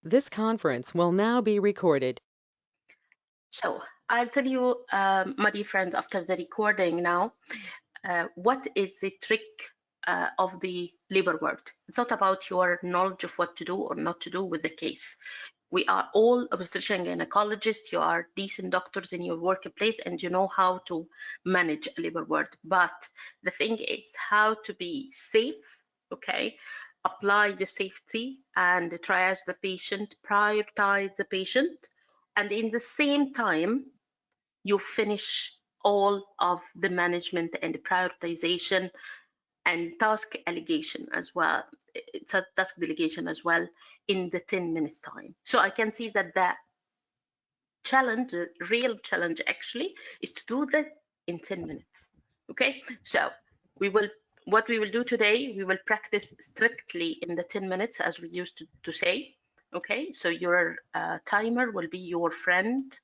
This conference will now be recorded. So I'll tell you, my dear friends, after the recording now, what is the trick of the labor word. It's not about your knowledge of what to do or not to do with the case. We are all obstetrician gynecologists. You are decent doctors in your workplace and you know how to manage a labor ward. But the thing is how to be safe, okay? Apply the safety and triage the patient, prioritize the patient, and in the same time, you finish all of the management and prioritization and task allegation as well. It's a task delegation as well in the 10 minutes time. So I can see that the challenge, the real challenge actually, is to do that in 10 minutes. Okay, so what we will do today, we will practice strictly in the 10 minutes as we used to say. Okay, so your timer will be your friend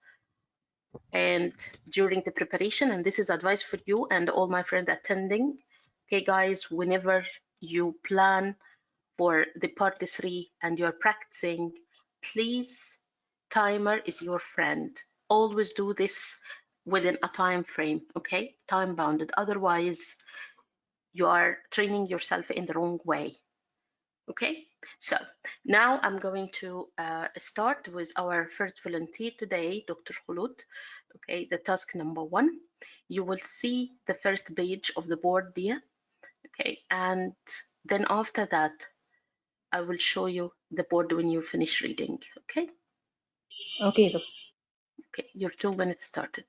and during the preparation, and this is advice for you and all my friends attending. Okay guys, whenever you plan for the part 3 and you're practicing, please, timer is your friend. Always do this within a time frame, okay, time bounded, otherwise you are training yourself in the wrong way. Okay, so now I'm going to start with our first volunteer today, Dr. Khulud. Okay, the task number 1. You will see the first page of the board there. Okay, and then after that, I will show you the board when you finish reading. Okay? Okay, doctor. Okay, your 2 minutes started.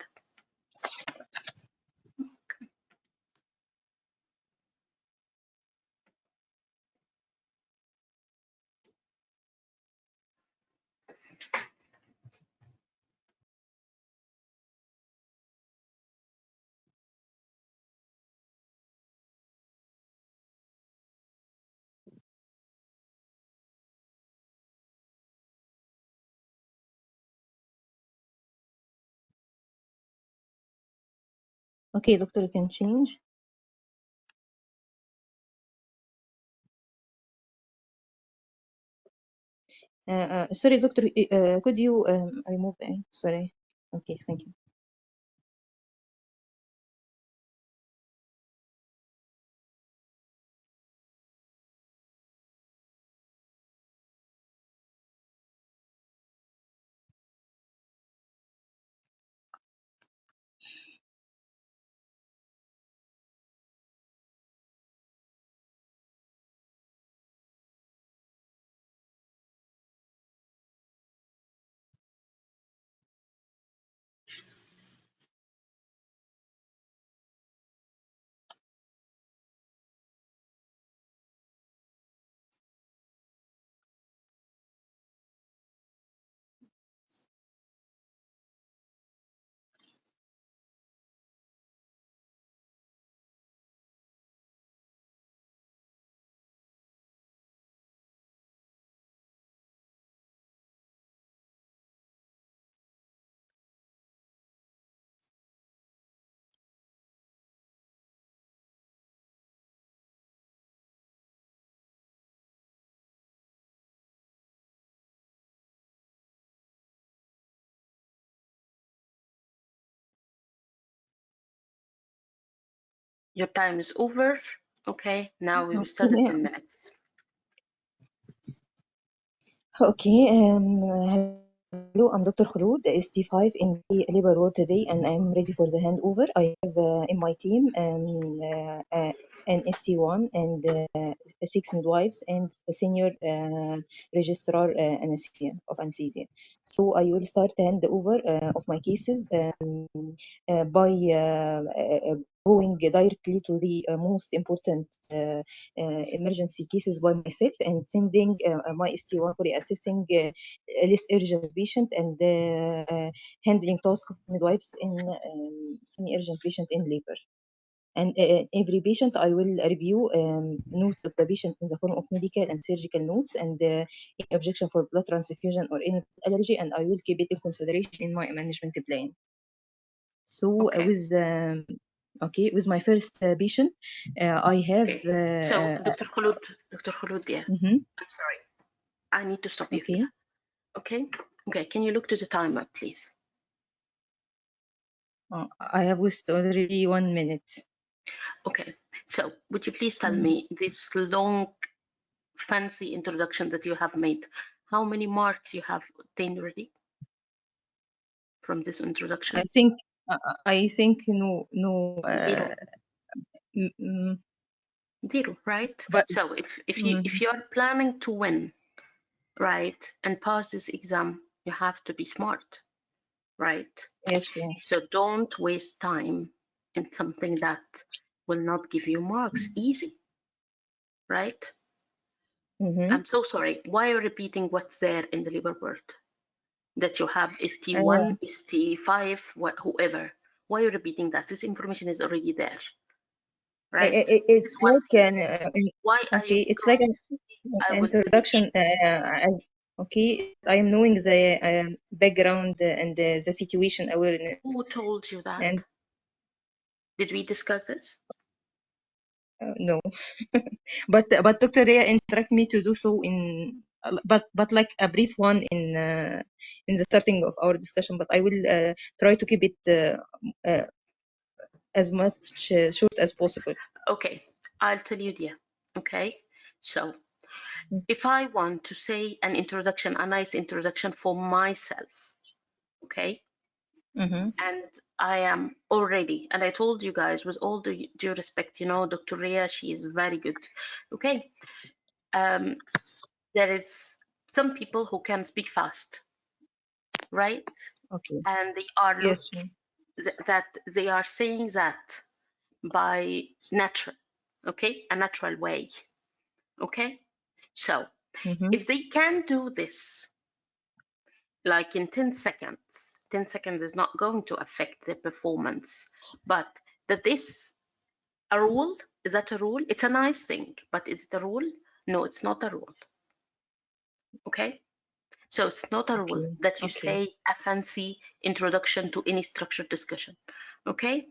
Okay, doctor, you can change. Sorry, doctor, could you remove A? Sorry. Okay, thank you. Your time is over. Okay, now we will start the 10 minutes. Okay, hello, I'm Dr. Khulud, ST5 in the labor ward today, and I'm ready for the handover. I have in my team an ST1 and 6 midwives and a senior registrar anesthesia. So I will start the handover of my cases by going directly to the most important emergency cases by myself and sending my ST1 for assessing less urgent patient and handling task of midwives in semi-urgent patient in labor. And every patient I will review notes of the patient in the form of medical and surgical notes and any objection for blood transfusion or any allergy, and I will keep it in consideration in my management plan. So Okay. with my first patient, I have. So Dr. Khulud, yeah. Mm-hmm. I'm sorry. I need to stop you Okay. here. Okay. Okay. Can you look to the timer, please? I have wasted already 1 minute. Okay. So would you please tell me this long, fancy introduction that you have made, how many marks you have obtained already from this introduction? I think no Zero. mm, mm, Zero, right? but So if you are planning to win, right, and pass this exam, you have to be smart, right? yes, sure. So don't waste time in something that will not give you marks easy, right? I'm so sorry. Why are you repeating what's there in the labor word? That you have ST1, ST5, whoever. Why are you repeating that? This information is already there, right? It's like Why are you it's like an I will introduction. As okay, I am knowing the background and the situation awareness. Who told you that? And Did we discuss this? no, but Dr. Ria instruct me to do so in but like a brief one in the starting of our discussion. But I will try to keep it as much short as possible. Okay, I'll tell you, dear. Okay, so if I want to say an introduction, a nice introduction for myself, okay, and I am already, and I told you guys, with all the due respect, you know, Dr. Ria, she is very good, okay. There is some people who can speak fast, right? Okay. And they are Yes. that they are saying that by natural, okay, a natural way, okay. So if they can do this like in 10 seconds, 10 seconds is not going to affect their performance. But that this a rule, is that a rule? It's a nice thing, but is it a rule? No, it's not a rule. Okay, so it's not a rule that you say a fancy introduction to any structured discussion. Okay,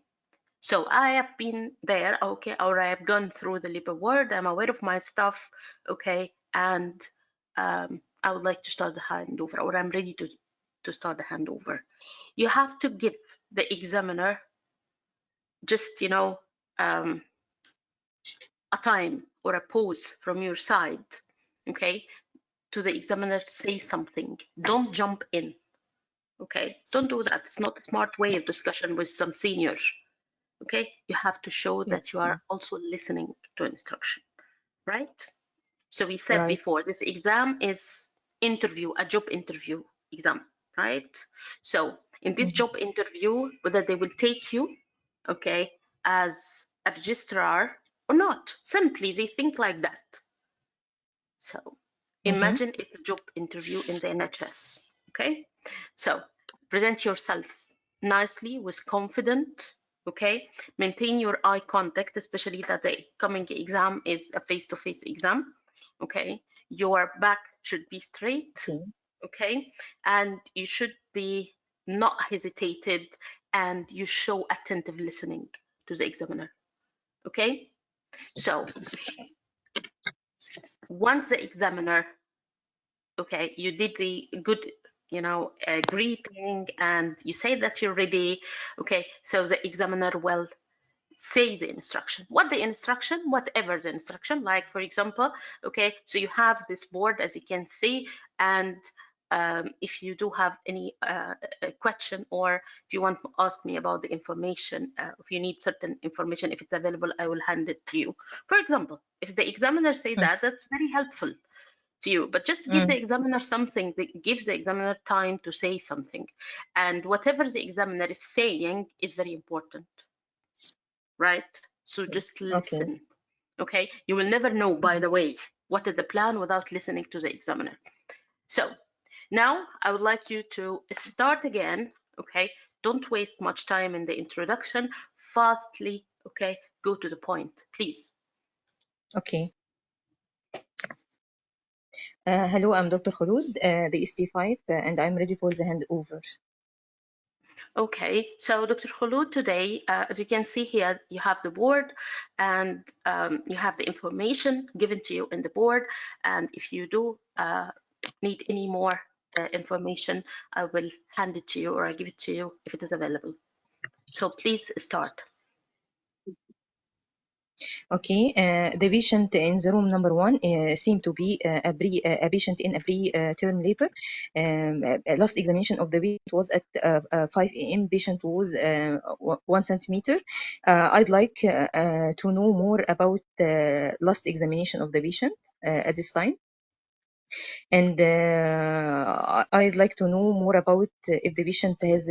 so I have been there, okay, or I have gone through the labor word, I'm aware of my stuff, okay, and I would like to start the handover, or I'm ready to start the handover. You have to give the examiner just, you know, a time or a pause from your side, okay, to the examiner to say something. Don't jump in, okay? Don't do that. It's not a smart way of discussion with some senior, okay? You have to show that you are also listening to instruction, right? So we said before, this exam is interview, a job interview exam, right? So in this job interview, whether they will take you, okay, as a registrar or not, simply they think like that. So imagine it's a job interview in the NHS, okay? So present yourself nicely with confidence, okay? Maintain your eye contact, especially that the coming exam is a face-to-face exam, okay? Your back should be straight, okay? And you should be not hesitated, and you show attentive listening to the examiner, okay? So once the examiner, okay, you did the good, you know, greeting, and you say that you're ready, okay, so the examiner will say the instruction, whatever the instruction, like for example, okay, so you have this board as you can see, and if you do have any question, or if you want to ask me about the information, if you need certain information, if it's available, I will hand it to you. For example, if the examiner say that, that's very helpful to you, but just give the examiner something that gives the examiner time to say something, and whatever the examiner is saying is very important, right? So just listen, okay? You will never know, by the way, what is the plan without listening to the examiner. So now I would like you to start again, okay? Don't waste much time in the introduction. Fastly, okay? Go to the point, please. Okay. Hello, I'm Dr. Khulud, the ST5, and I'm ready for the handover. Okay, so Dr. Khulud, today, as you can see here, you have the board, and you have the information given to you in the board. And if you do need any more information, I will hand it to you or I give it to you if it is available. So please start. Okay, the patient in the room number 1 seemed to be a patient in a pre-term labor. Last examination of the patient was at 5 a.m. Patient was 1 centimeter. I'd like to know more about the last examination of the patient at this time. And I'd like to know more about if the patient has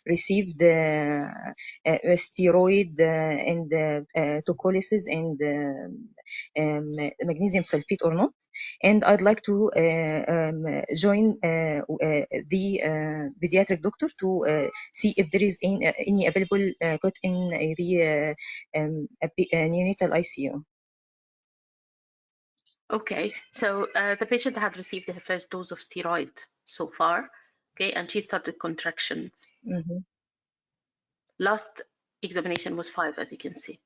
received steroid and tocolysis and magnesium sulfate or not. And I'd like to join the pediatric doctor to see if there is any available cot in the neonatal ICU. Okay, so the patient had received her first dose of steroid so far, okay, and she started contractions. Mm-hmm. Last examination was 5, as you can see.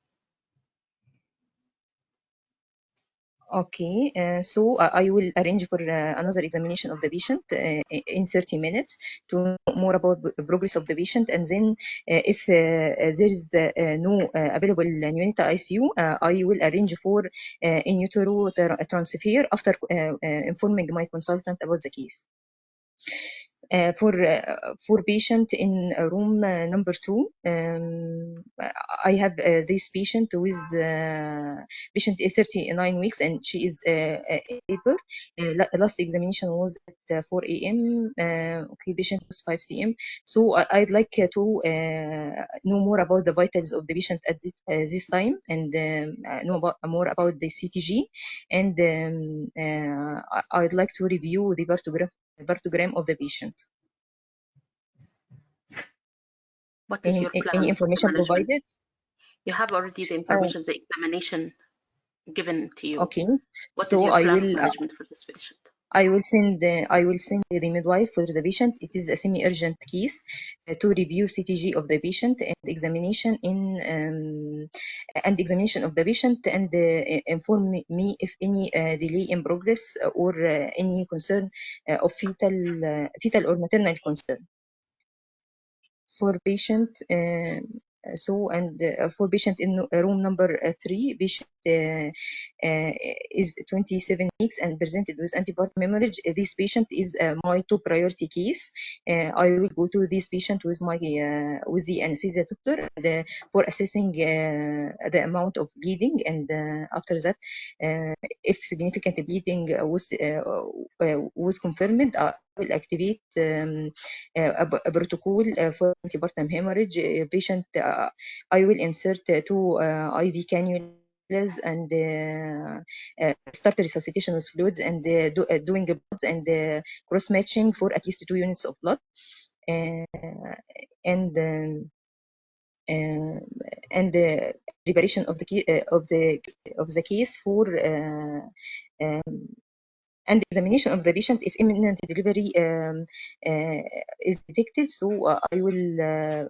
Okay, so I will arrange for another examination of the patient in 30 minutes to know more about the progress of the patient, and then if there is no available neonatal ICU, I will arrange for in utero transfer after informing my consultant about the case. For patient in room number 2, I have this patient with patient is 39 weeks and she is labor. Last examination was at 4 a.m. Okay, patient was 5 cm. So I'd like to know more about the vitals of the patient at this time, and know more about the CTG, and I'd like to review the partogram of the patient. What is your plan, Any information management? provided? You have already the information, the examination given to you. Okay, What so is your plan of management for this patient? I will send the midwife for the patient. It is a semi-urgent case to review CTG of the patient and examination examination of the patient, and inform me if any delay in progress or any concern of fetal or maternal concern. For patient for patient in room number 3, patient is 27 weeks and presented with antepartum hemorrhage. This patient is my top priority case. I will go to this patient with with the anesthesia doctor for assessing the amount of bleeding, and after that, if significant bleeding was confirmed, I will activate a protocol for antepartum hemorrhage. Patient, I will insert 2 IV cannulas and start resuscitation with fluids, and doing bloods and cross matching for at least 2 units of blood, and preparation of the case for and examination of the patient if imminent delivery is detected. So I will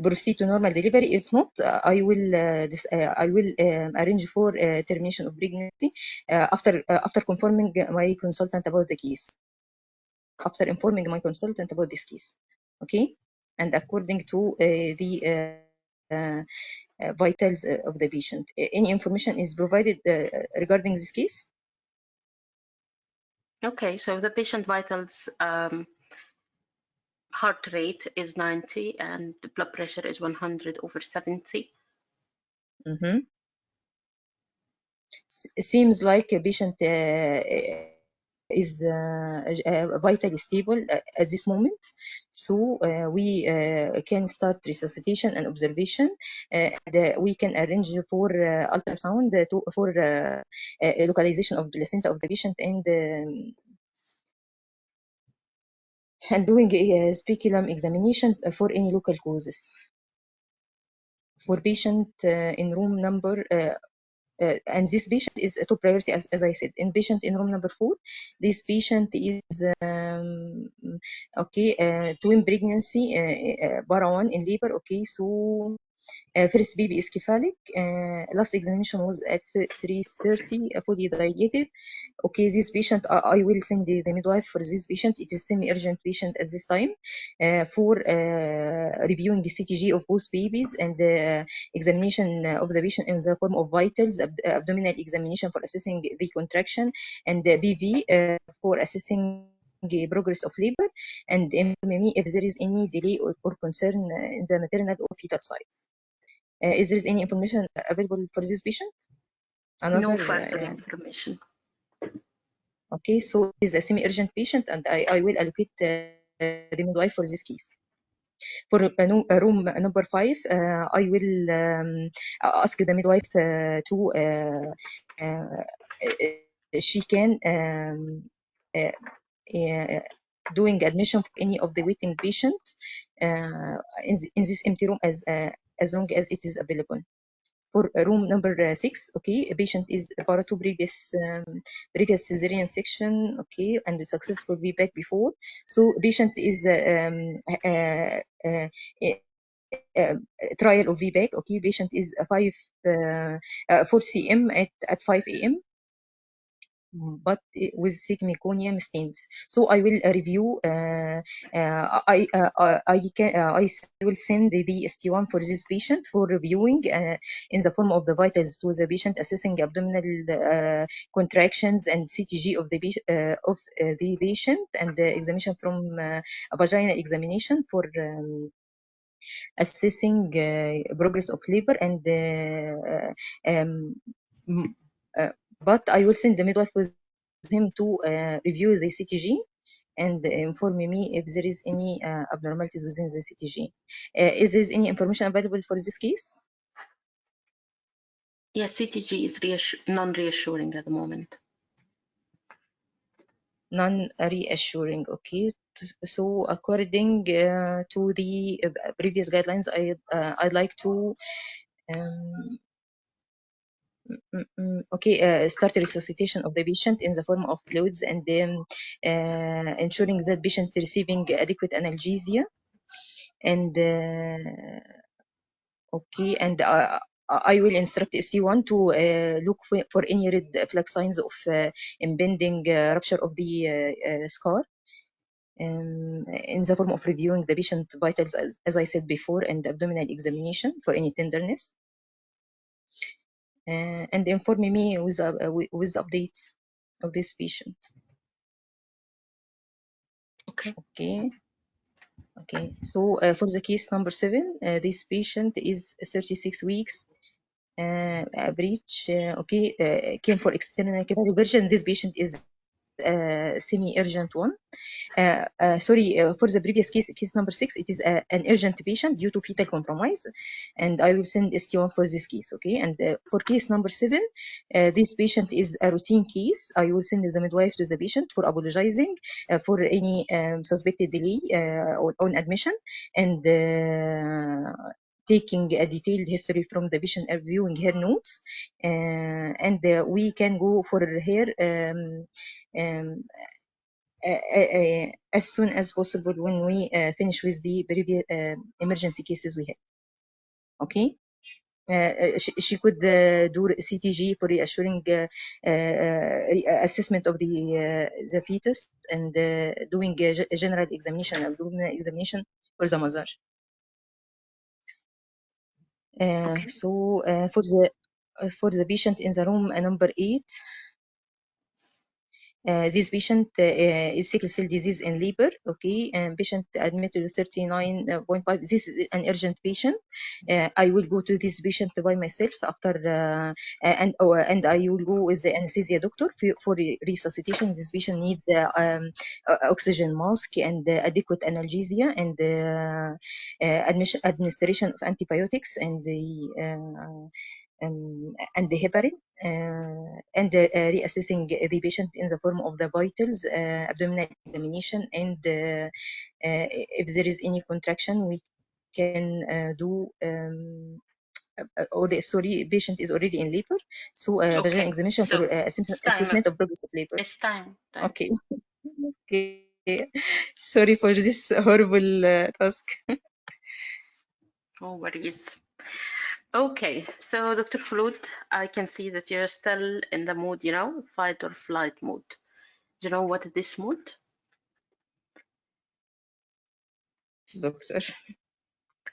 proceed to normal delivery. If not, I will arrange for termination of pregnancy after confirming my consultant about the case. After informing my consultant about this case, okay, and according to the vitals of the patient. Any information is provided regarding this case? Okay, so the patient vitals, heart rate is 90 and the blood pressure is 100/70. Mm-hmm. Seems like a patient is vitally stable at this moment, so we can start resuscitation and observation, and we can arrange for ultrasound for localization of the placenta of the patient, and doing a speculum examination for any local causes. For patient in room number and this patient is a top priority, as I said. In patient in room number 4, this patient is okay, twin pregnancy, para 1 in labor. Okay, so First baby is cephalic. Last examination was at 3:30, fully dilated. Okay, this patient, I will send the midwife for this patient. It is semi-urgent patient at this time for reviewing the CTG of both babies and examination of the patient in the form of vitals, abdominal examination for assessing the contraction, and BV for assessing the progress of labor, and inform me if there is any delay or concern in the maternal or fetal sides. Is there any information available for this patient? No further information. Okay, so it is a semi-urgent patient, and I will allocate the midwife for this case. For room number 5, I will ask the midwife to she can doing admission for any of the waiting patients in this empty room as long as it is available. For room number 6, okay, a patient is prior to previous cesarean section, okay, and the successful VBAC before. So patient is trial of VBAC, okay. Patient is 4 cm at 5 a.m. but with thick meconium stains. So I will review. I will send the ST1 for this patient for reviewing in the form of the vitals to the patient, assessing abdominal contractions and CTG of the patient, and the examination from a vaginal examination for assessing progress of labor, and but I will send the midwife with him to review the CTG and inform me if there is any abnormalities within the CTG. Is there any information available for this case? Yes, CTG is non-reassuring at the moment. Non-reassuring, okay. So according to the previous guidelines, I'd like to start resuscitation of the patient in the form of fluids, and then ensuring that patient receiving adequate analgesia, and okay, and I will instruct ST1 to look for any red flag signs of impending rupture of the scar, in the form of reviewing the patient vitals, as I said before, and abdominal examination for any tenderness, and inform me with updates of this patient. Okay. So for the case number 7, this patient is 36 weeks, breech, came for external version. This patient is semi-urgent one. For the previous case number 6, it is an urgent patient due to fetal compromise, and I will send ST1 for this case, okay. And for case number 7, this patient is a routine case. I will send the midwife to the patient for apologizing for any suspected delay on admission, and taking a detailed history from the patient, reviewing her notes, and we can go for her as soon as possible when we finish with the previous emergency cases we have. Okay. She could do CTG for reassuring assessment of the fetus, and doing a general examination, abdominal examination for the mother. So for the patient in the room number 8, this patient is sickle cell disease in labor, okay, and patient admitted with 39.5. This is an urgent patient. I will go to this patient by myself after, and I will go with the anesthesia doctor for resuscitation. This patient need oxygen mask and adequate analgesia, and administration of antibiotics, and the heparin, and reassessing the patient in the form of the vitals, abdominal examination, and if there is any contraction, we can do patient is already in labor, so vaginal examination for assessment of progress of labor. It's time. Okay. Okay. Sorry for this horrible task. No worries. Okay, so Dr. Khulud, I can see that you're still in the mood, you know, fight or flight mood. Do you know what is this mood? Doctor.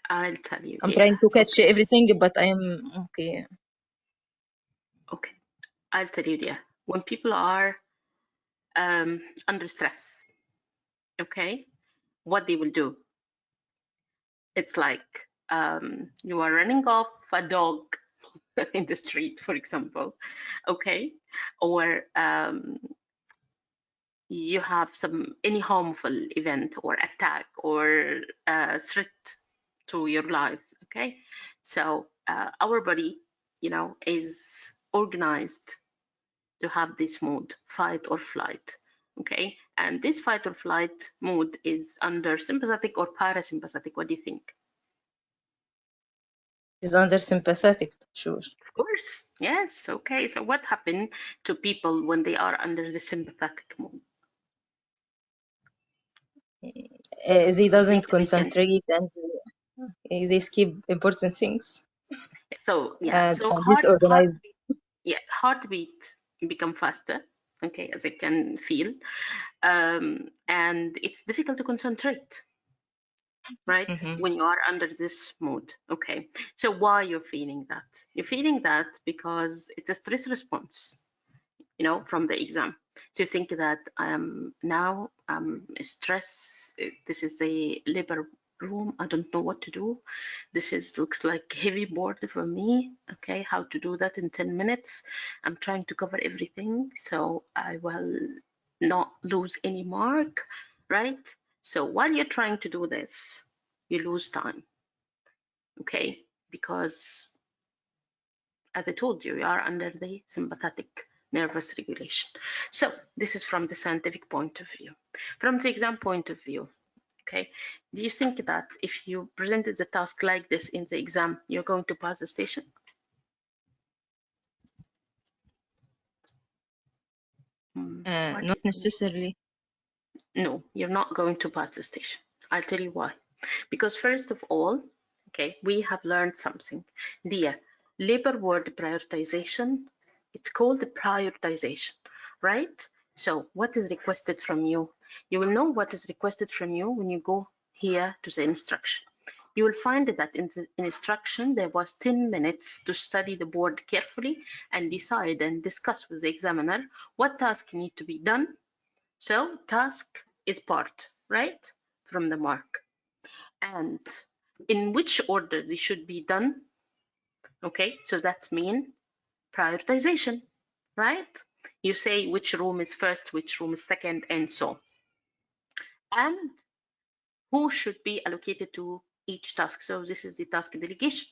I'll tell you. I'm Yeah. trying to catch Okay. everything, but I am okay. Okay. I'll tell you. Yeah. When people are under stress, okay, what they will do? It's like you are running off a dog in the street, for example, okay, or you have any harmful event or attack or threat to your life, okay. So our body, you know, is organized to have this mode, fight or flight, okay. And this fight or flight mode is under sympathetic or parasympathetic. What do you think? It's under sympathetic, sure. Of course, yes. Okay, so what happened to people when they are under the sympathetic mode? They You doesn't think they can? concentrate and they skip important things So yeah, and so are disorganized. heartbeat become faster. Okay, as I can feel, and it's difficult to concentrate, right? Mhm. When you are under this mode. Okay, so why you're feeling that? You're feeling that because it's a stress response, you know, from the exam. So you think that now stress, this is a labor room, I don't know what to do. This is looks like heavy board for me. Okay, how to do that in 10 minutes? I'm trying to cover everything, so I will not lose any mark, right? So while you're trying to do this, you lose time, okay? Because as I told you, you are under the sympathetic nervous regulation. So this is from the scientific point of view. From the exam point of view, okay, do you think that if you presented the task like this in the exam, you're going to pass the station? What do Not you think? necessarily. No, you're not going to pass the station. I'll tell you why. Because first of all, okay, we have learned something. The labor word prioritization, it's called the prioritization, right? So what is requested from you? You will know what is requested from you when you go here to the instruction. You will find that in the instruction, there was 10 minutes to study the board carefully and decide and discuss with the examiner what task need to be done. So task is part, right, from the mark. And in which order they should be done, okay, so that's mean prioritization, right? You say which room is first, which room is second, and so. And who should be allocated to each task. So this is the task delegation,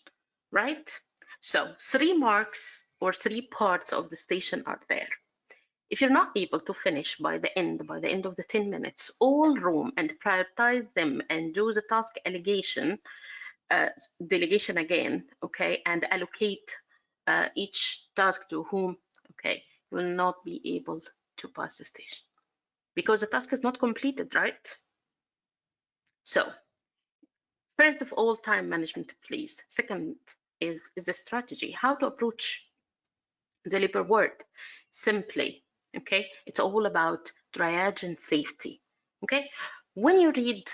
right? So 3 marks or 3 parts of the station are there. If you're not able to finish by the end of the 10 minutes, all room and prioritize them and do the task delegation again, okay, and allocate each task to whom, okay, you will not be able to pass the station because the task is not completed, right? So first of all, time management, please. Second is the strategy, how to approach the labor word simply, okay. It's all about triage and safety, okay. When you read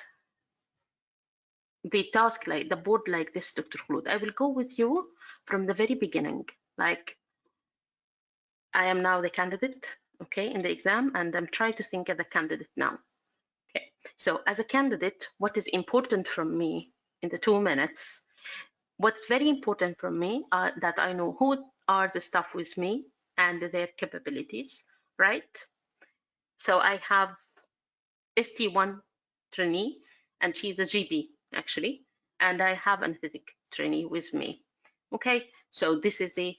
the task like the board like this, Dr. Khulud, I will go with you from the very beginning. Like, I am now the candidate, okay, in the exam, and I'm trying to think of the candidate now. Okay, so as a candidate, what is important from me in the 2 minutes? What's very important for me that I know who are the staff with me and their capabilities, right? So I have ST1 trainee, and she's a GB actually, and I have an anesthetic trainee with me. Okay, so this is the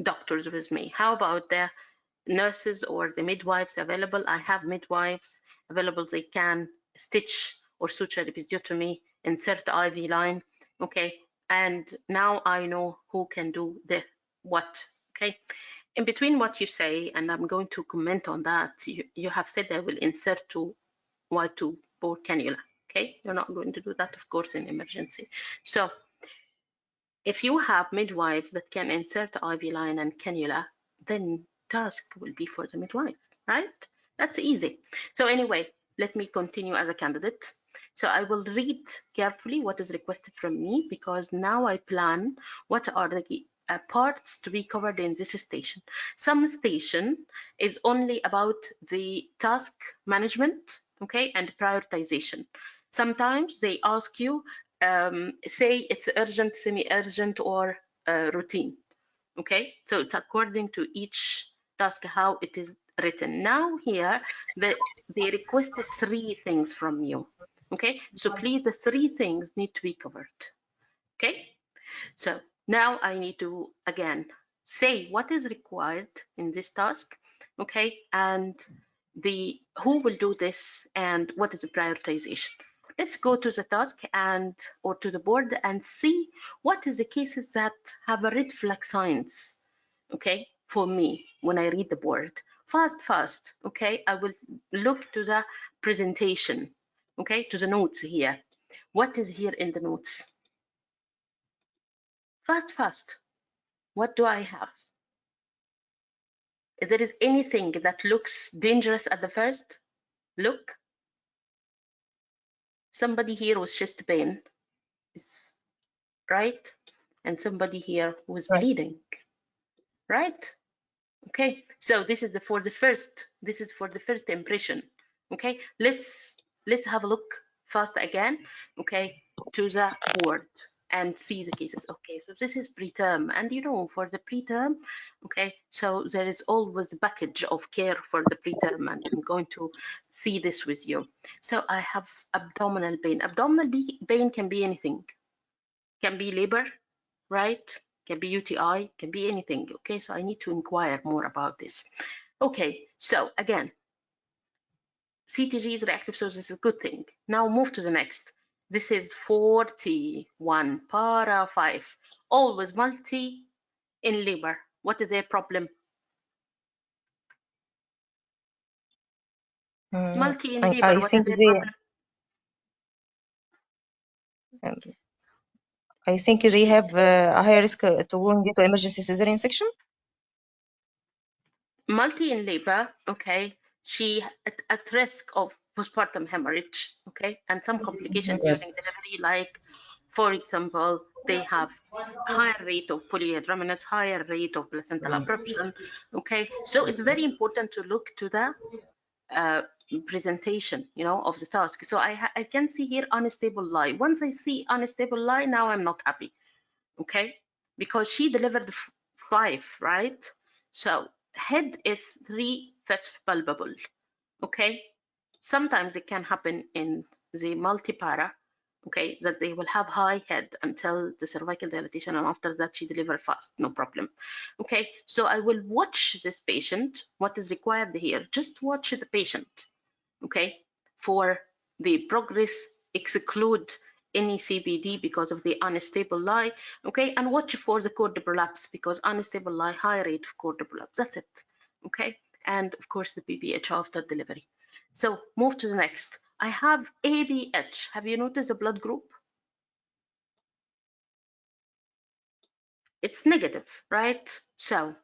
doctors with me. How about the nurses or the midwives available? I have midwives available. They can stitch or suture episiotomy, insert the IV line. Okay, and now I know who can do the what. Okay, in between what you say, and I'm going to comment on that, you have said I will insert to Y2 bore cannula. Okay, you're not going to do that, of course, in emergency. So If you have midwife that can insert IV line and cannula, then task will be for the midwife, right? That's easy. So anyway, let me continue as a candidate. So I will read carefully what is requested from me, because now I plan what are the parts to be covered in this station. Some station is only about the task management, okay, and prioritization. Sometimes they ask you, say it's urgent, semi-urgent, or routine, okay? So it's according to each task how it is written. Now here, they request 3 things from you, okay? So please, the 3 things need to be covered, okay? So now I need to, again, say what is required in this task, okay? And who will do this and what is the prioritization. Let's go to the task or to the board and see what is the cases that have a red flag signs, okay, for me when I read the board. Fast, okay? I will look to the presentation, okay, to the notes here. What is here in the notes? Fast. What do I have? If there is anything that looks dangerous at the first look, somebody here with chest pain, right? And somebody here who is bleeding, right? Okay, so this is for the first impression. Okay, let's have a look fast again, okay, to the board and see the cases. Okay, so this is preterm, and you know, for the preterm, okay, so there is always a package of care for the preterm, and I'm going to see this with you. So I have abdominal pain. Abdominal pain can be anything, can be labor, right? Can be UTI, can be anything. Okay, so I need to inquire more about this. Okay, so again, CTG is reactive, so this is a good thing. Now move to the next. This is 41, para 5, always multi in labor. What is their problem? Multi in labor, what is their problem? I think they have a higher risk to go into emergency cesarean section. Multi in labor, okay, she at risk of postpartum hemorrhage, okay, and some complications during delivery, like, for example, they have higher rate of polyhydramnios, higher rate of placental abruption, okay. So it's very important to look to the presentation, you know, of the task. So I can see here unstable lie. Once I see unstable lie, now I'm not happy, okay, because she delivered 5, right? So head is 3/5 palpable, okay. Sometimes it can happen in the multipara, okay, that they will have high head until the cervical dilatation, and after that she deliver fast, no problem, okay. So I will watch this patient. What is required here? Just watch the patient, okay, for the progress, exclude any CBD because of the unstable lie, okay, and watch for the cord prolapse because unstable lie, high rate of cord prolapse. That's it, okay, and of course the BPH after delivery. So move to the next. I have ABH. Have you noticed the blood group? It's negative, right? So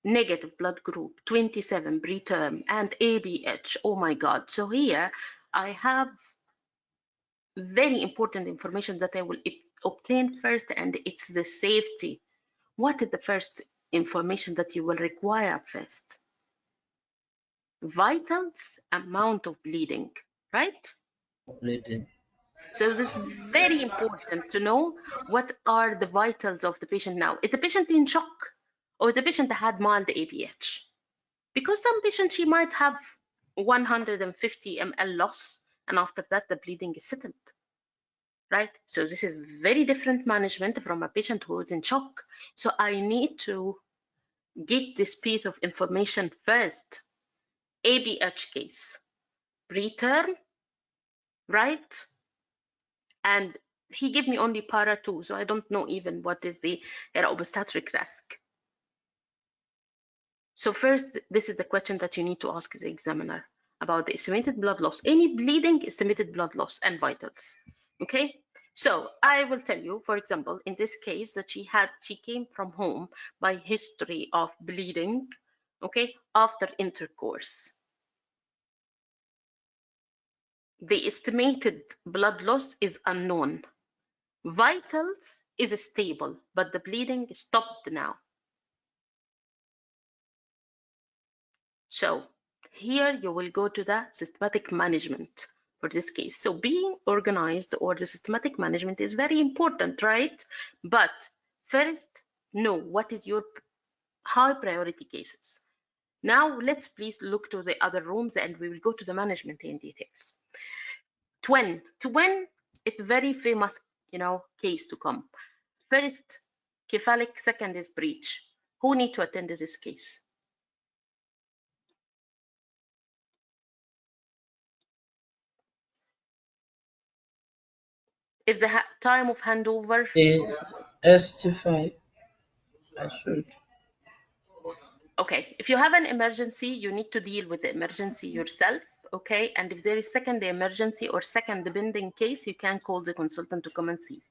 negative blood group, 27 preterm, and ABH. Oh my God. So here I have very important information that I will obtain first, and it's the safety. What is the first information that you will require first? Vitals, amount of bleeding, right? Bleeding. So this is very important to know what are the vitals of the patient now. Is the patient in shock, or the patient had mild ABH? Because some patients, she might have 150 ml loss, and after that the bleeding is settled, right? So this is very different management from a patient who is in shock. So I need to get this piece of information first. ABH case, preterm, right? And he gave me only para 2, so I don't know even what is the obstetric risk. So first, this is the question that you need to ask the examiner about the estimated blood loss. Any bleeding, estimated blood loss, and vitals. Okay, So I will tell you, for example, in this case that she came from home by history of bleeding, okay, after intercourse. The estimated blood loss is unknown. Vitals is stable, but the bleeding stopped now. So here you will go to the systematic management for this case. So being organized or the systematic management is very important, right? But first, know what is your high priority cases. Now let's please look to the other rooms and we will go to the management in details. Twin, it's very famous, case to come. First, cephalic, second is breech. Who need to attend this case? Is the time of handover? ST5, I should. Okay, if you have an emergency, you need to deal with the emergency yourself, okay? And if there is second emergency or second pending case, you can call the consultant to come and see.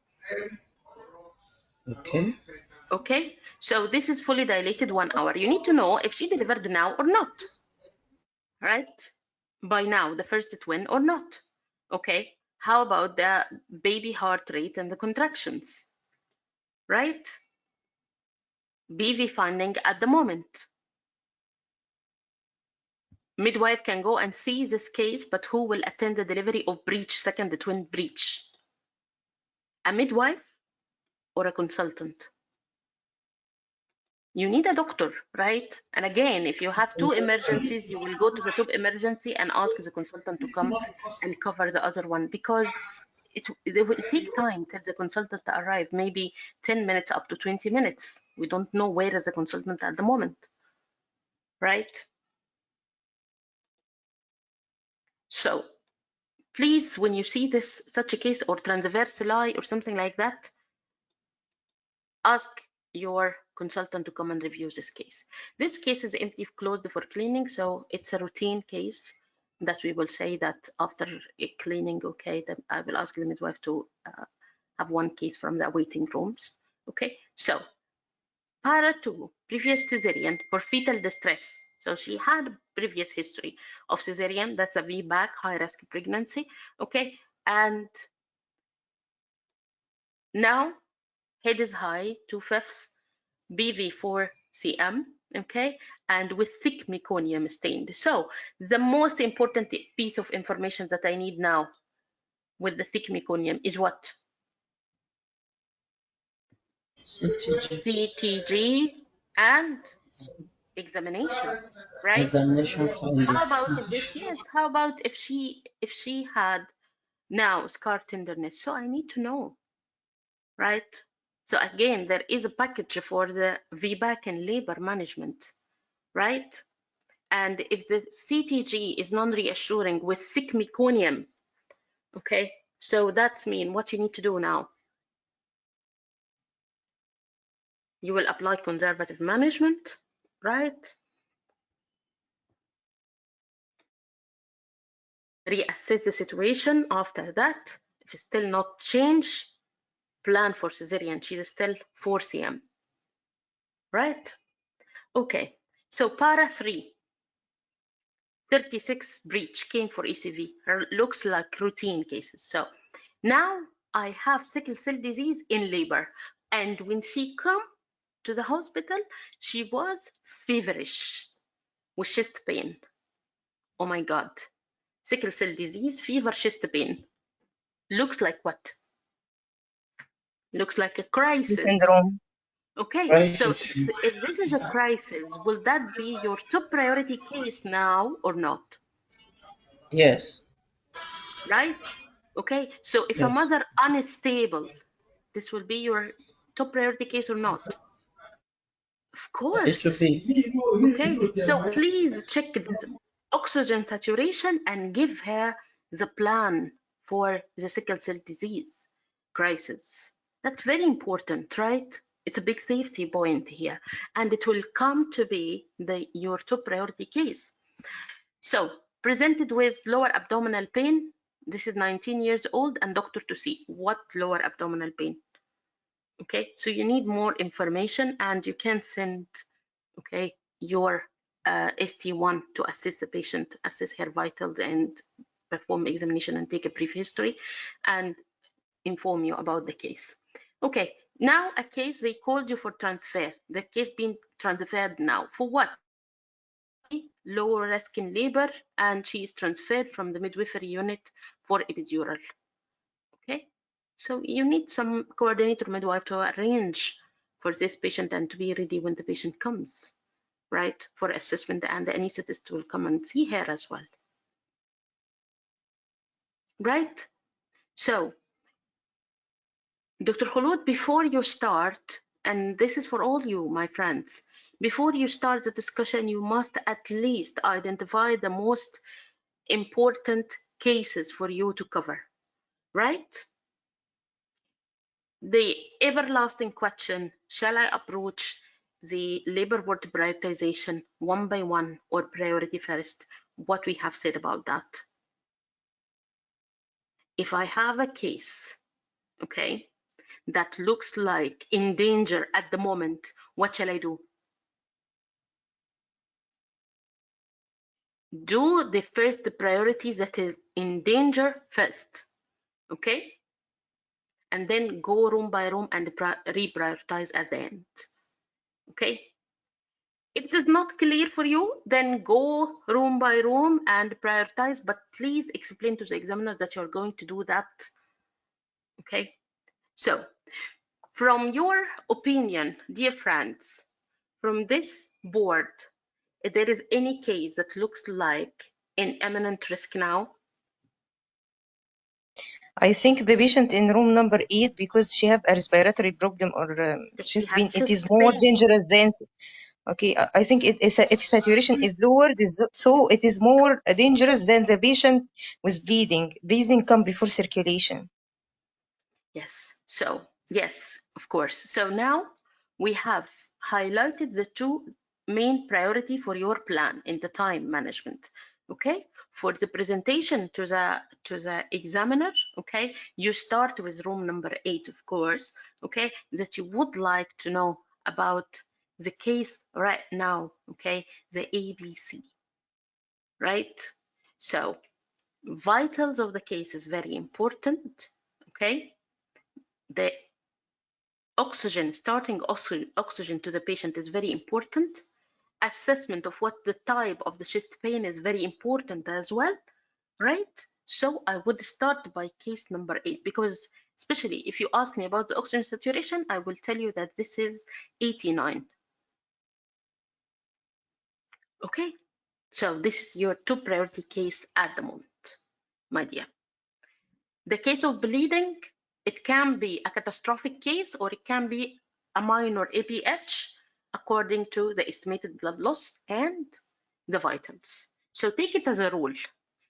Okay. Okay, so this is fully dilated 1 hour. You need to know if she delivered now or not, right? By now, the first twin or not. Okay, how about the baby heart rate and the contractions, right? BV finding at the moment. Midwife can go and see this case, but who will attend the delivery of breech, second twin breech? A midwife or a consultant? You need a doctor, right? And again, if you have 2 emergencies, you will go to the top emergency and ask the consultant to come and cover the other one, because it will take time till the consultant to arrive, maybe 10 minutes up to 20 minutes. We don't know where is the consultant at the moment, right? So please, when you see this such a case or transversal or something like that, ask your consultant to come and review this case. This case is empty closed for cleaning, so it's a routine case that we will say that after a cleaning, okay, then I will ask the midwife to have one case from the waiting rooms. Okay, so para 2, previous cesarean for fetal distress. So she had previous history of cesarean, that's a VBAC, high risk pregnancy, okay, and now head is high, 2/5, BV4 cm, okay, and with thick meconium stained. So the most important piece of information that I need now with the thick meconium is what? CTG and examination, right? Examination findings. How about if this? Yes. How about if she had now scar tenderness? So I need to know, right? So again, there is a package for the VBAC and labor management, right? And if the CTG is non-reassuring with thick meconium, okay, so that's mean what you need to do now. You will apply conservative management, right? Reassess the situation after that. If it's still not changed, plan for cesarean. She's still 4 cm, right? Okay, so para 3, 36 breech came for ECV. Looks like routine cases. So now I have sickle cell disease in labor. And when she come to the hospital, she was feverish with chest pain. Oh my God. Sickle cell disease, fever, chest pain. Looks like what? Looks like a crisis. Syndrome. Okay, Crisis. so if this is a crisis, will that be your top priority case now or not? Yes. Right? Okay, so if a Yes. mother unstable, this will be your top priority case or not? Of course. It should be. Okay, so please check the oxygen saturation and give her the plan for the sickle cell disease crisis. That's very important, right? It's a big safety point here, and it will come to be your top priority case. So presented with lower abdominal pain, This is 19 years old and doctor to see what lower abdominal pain. Okay, so you need more information, and you can send, okay, your ST1 to assess the patient, assess her vitals, and perform examination and take a brief history and inform you about the case. Okay, now a case they called you for transfer. The case being transferred now for what? Lower risk in labor, and she is transferred from the midwifery unit for epidural. Okay, so you need some coordinator midwife to arrange for this patient and to be ready when the patient comes, right, for assessment, and the anesthetist will come and see her as well, right? So Dr. Khulud, before you start, and this is for all you, my friends, before you start the discussion, you must at least identify the most important cases for you to cover, right? The everlasting question, shall I approach the labor ward prioritization one by one or priority first? What we have said about that. If I have a case, okay, that looks like in danger at the moment, what shall I do? Do the first priority that is in danger first, okay? And then go room by room and reprioritize at the end, okay? If it is not clear for you, then go room by room and prioritize, but please explain to the examiner that you're going to do that, okay? So, from your opinion, dear friends, from this board, if there is any case that looks like an imminent risk now? I think the patient in room number 8, because she have a respiratory problem or chest pain, it is more dangerous than. Okay, I think it is if saturation is lowered, so it is more dangerous than the patient with bleeding. Breathing come before circulation. Yes. So yes, of course. So now we have highlighted the two main priority for your plan in the time management. Okay, for the presentation to the examiner, okay, you start with room number 8, of course, okay, that you would like to know about the case right now, okay, the ABC, right? So vitals of the case is very important, okay. The oxygen, starting oxygen to the patient is very important. Assessment of what the type of the chest pain is very important as well, right? So I would start by case number 8, because especially if you ask me about the oxygen saturation, I will tell you that this is 89. Okay, so this is your two priority case at the moment, my dear. The case of bleeding, it can be a catastrophic case or it can be a minor APH according to the estimated blood loss and the vitals. So take it as a rule.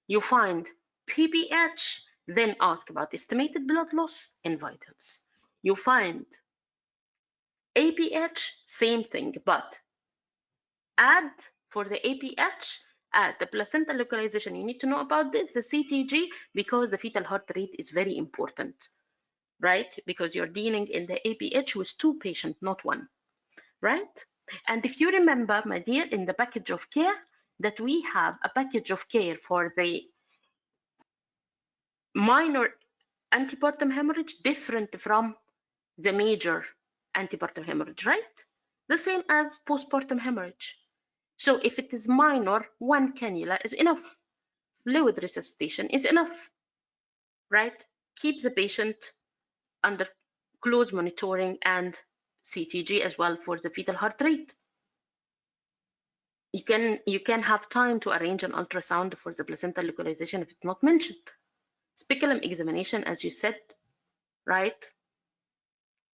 You find PPH, then ask about estimated blood loss and vitals. You find APH, same thing, but add for the APH, add the placenta localization. You need to know about this, the CTG, because the fetal heart rate is very important, right? Because you're dealing in the APH with 2 patients, not 1, right? And if you remember, my dear, in the package of care, that we have a package of care for the minor antepartum hemorrhage different from the major antepartum hemorrhage, right? The same as postpartum hemorrhage. So if it is minor, 1 cannula is enough. Fluid resuscitation is enough, right? Keep the patient under close monitoring and CTG as well for the fetal heart rate. You can have time to arrange an ultrasound for the placenta localization if it's not mentioned. Speculum examination, as you said, right?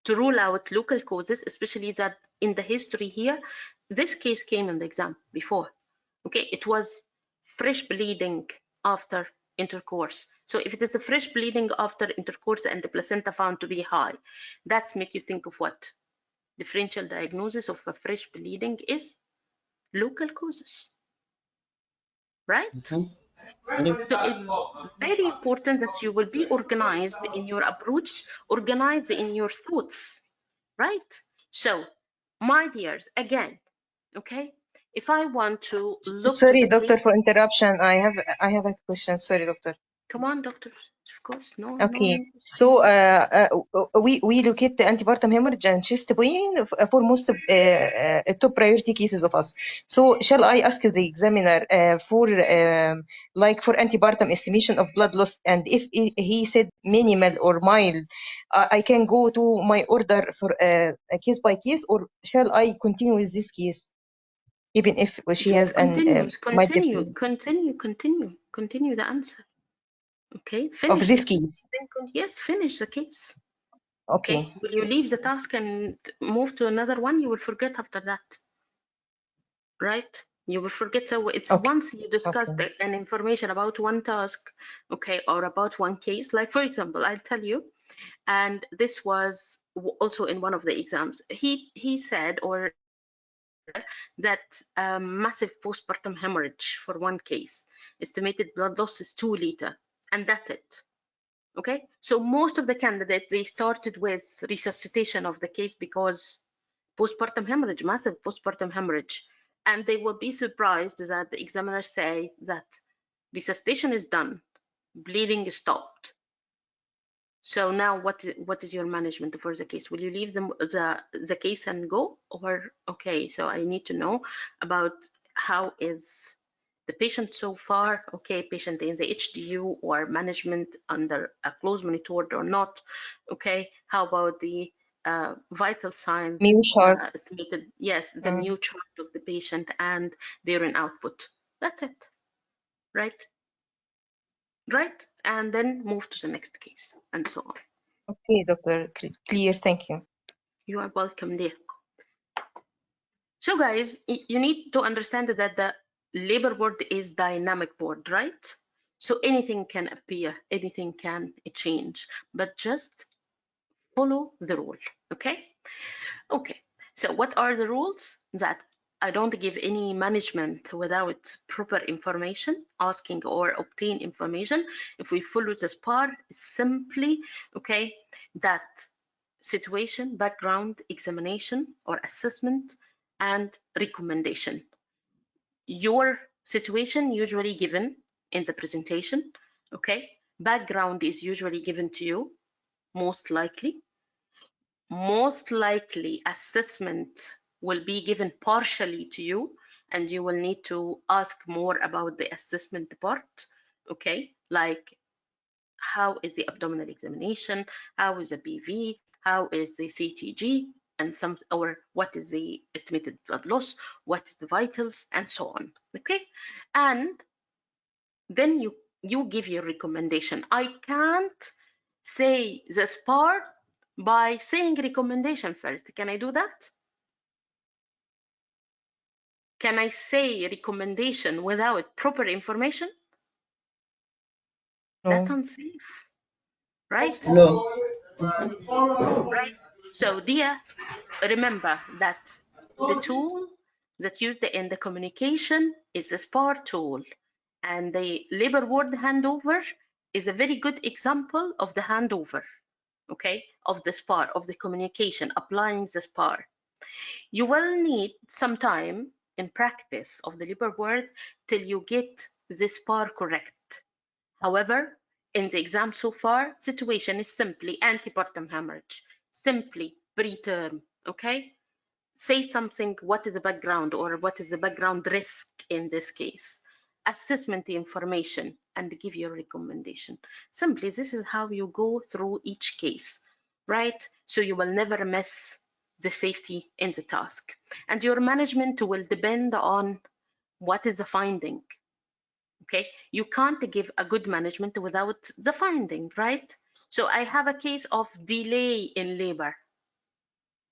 To rule out local causes, especially that in the history here, this case came in the exam before. Okay, it was fresh bleeding after intercourse. So if it is a fresh bleeding after intercourse and the placenta found to be high, that's make you think of what? Differential diagnosis of a fresh bleeding is local causes, right? So it's very important that you will be organized in your approach, organized in your thoughts, right? So, my dears, again, okay, if I want to look to Sorry, the doctor, case, for interruption. I have a question. Sorry, doctor. come on, doctor, of course, no, Okay, no. so we locate the antepartum hemorrhage and chest pain for most top priority cases of us. So shall I ask the examiner for like for antepartum estimation of blood loss, and if he said minimal or mild, I can go to my order for case by case, or shall I continue with this case even if she has Just an mild bleed continue the answer. Okay, of finish this the case. case? Yes, finish the case. Okay. Okay, will you leave the task and move to another one? You will forget after that, right? You will forget. So it's Okay. once you discuss Okay. an information about one task, okay, or about one case, like for example, I'll tell you, and this was also in one of the exams. He said or that massive postpartum hemorrhage for one case, estimated blood loss is 2 liter, and that's it. Okay, so most of the candidates, they started with resuscitation of the case because postpartum hemorrhage, massive postpartum hemorrhage, and they will be surprised that the examiners say that resuscitation is done, bleeding is stopped. So now what is your management for the case? Will you leave the case and go, or okay, so I need to know about how is the patient so far, okay, patient in the HDU or management under a close monitor or not, okay, how about the vital signs, Meal chart. estimated, yes, the new chart of the patient and the urine output. That's it, right? Right, and then move to the next case and so on. Okay, doctor, clear. Thank you. You are welcome there. So guys, you need to understand that the labor ward is dynamic ward, right? So anything can appear, anything can change, but just follow the rule, okay? Okay, so what are the rules? That I don't give any management without proper information, asking or obtain information. If we follow the SPAR, simply, okay, that situation, background, examination or assessment, and recommendation. Your situation usually given in the presentation, okay? Background is usually given to you, most likely. Most likely assessment will be given partially to you, and you will need to ask more about the assessment part, okay? Like how is the abdominal examination, how is the BV, how is the CTG, and some, or what is the estimated blood loss, what is the vitals, and so on, okay? And then you give your recommendation. I can't say this part by saying recommendation first. Can I do that? Can I say recommendation without proper information? No. That's unsafe, right? No. Right. So dear, remember that the tool that's used in the communication is the SPAR tool, and the labor ward handover is a very good example of the handover, okay, of the SPAR, of the communication, applying the SPAR. You will need some time in practice of the labor ward till you get the SPAR correct. However, in the exam so far, situation is simply antepartum hemorrhage, simply preterm, okay? Say something, what is the background or what is the background risk in this case? Assessment the information and give your recommendation. Simply, this is how you go through each case, right? So you will never miss the safety in the task. And your management will depend on what is the finding, okay? You can't give a good management without the finding, right? So I have a case of delay in labor,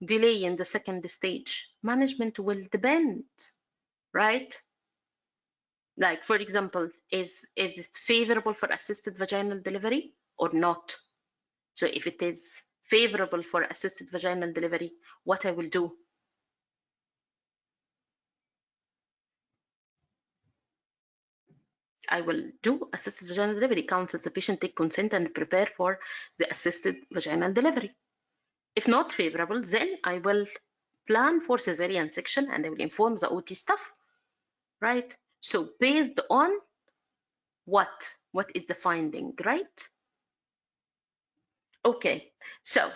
delay in the second stage. Management will depend, right? Like, for example, is it favorable for assisted vaginal delivery or not? So if it is favorable for assisted vaginal delivery, what I will do? I will do assisted vaginal delivery, counsel the patient, take consent, and prepare for the assisted vaginal delivery. If not favorable, then I will plan for cesarean section and I will inform the OT staff, right? So based on what is the finding, right? Okay, so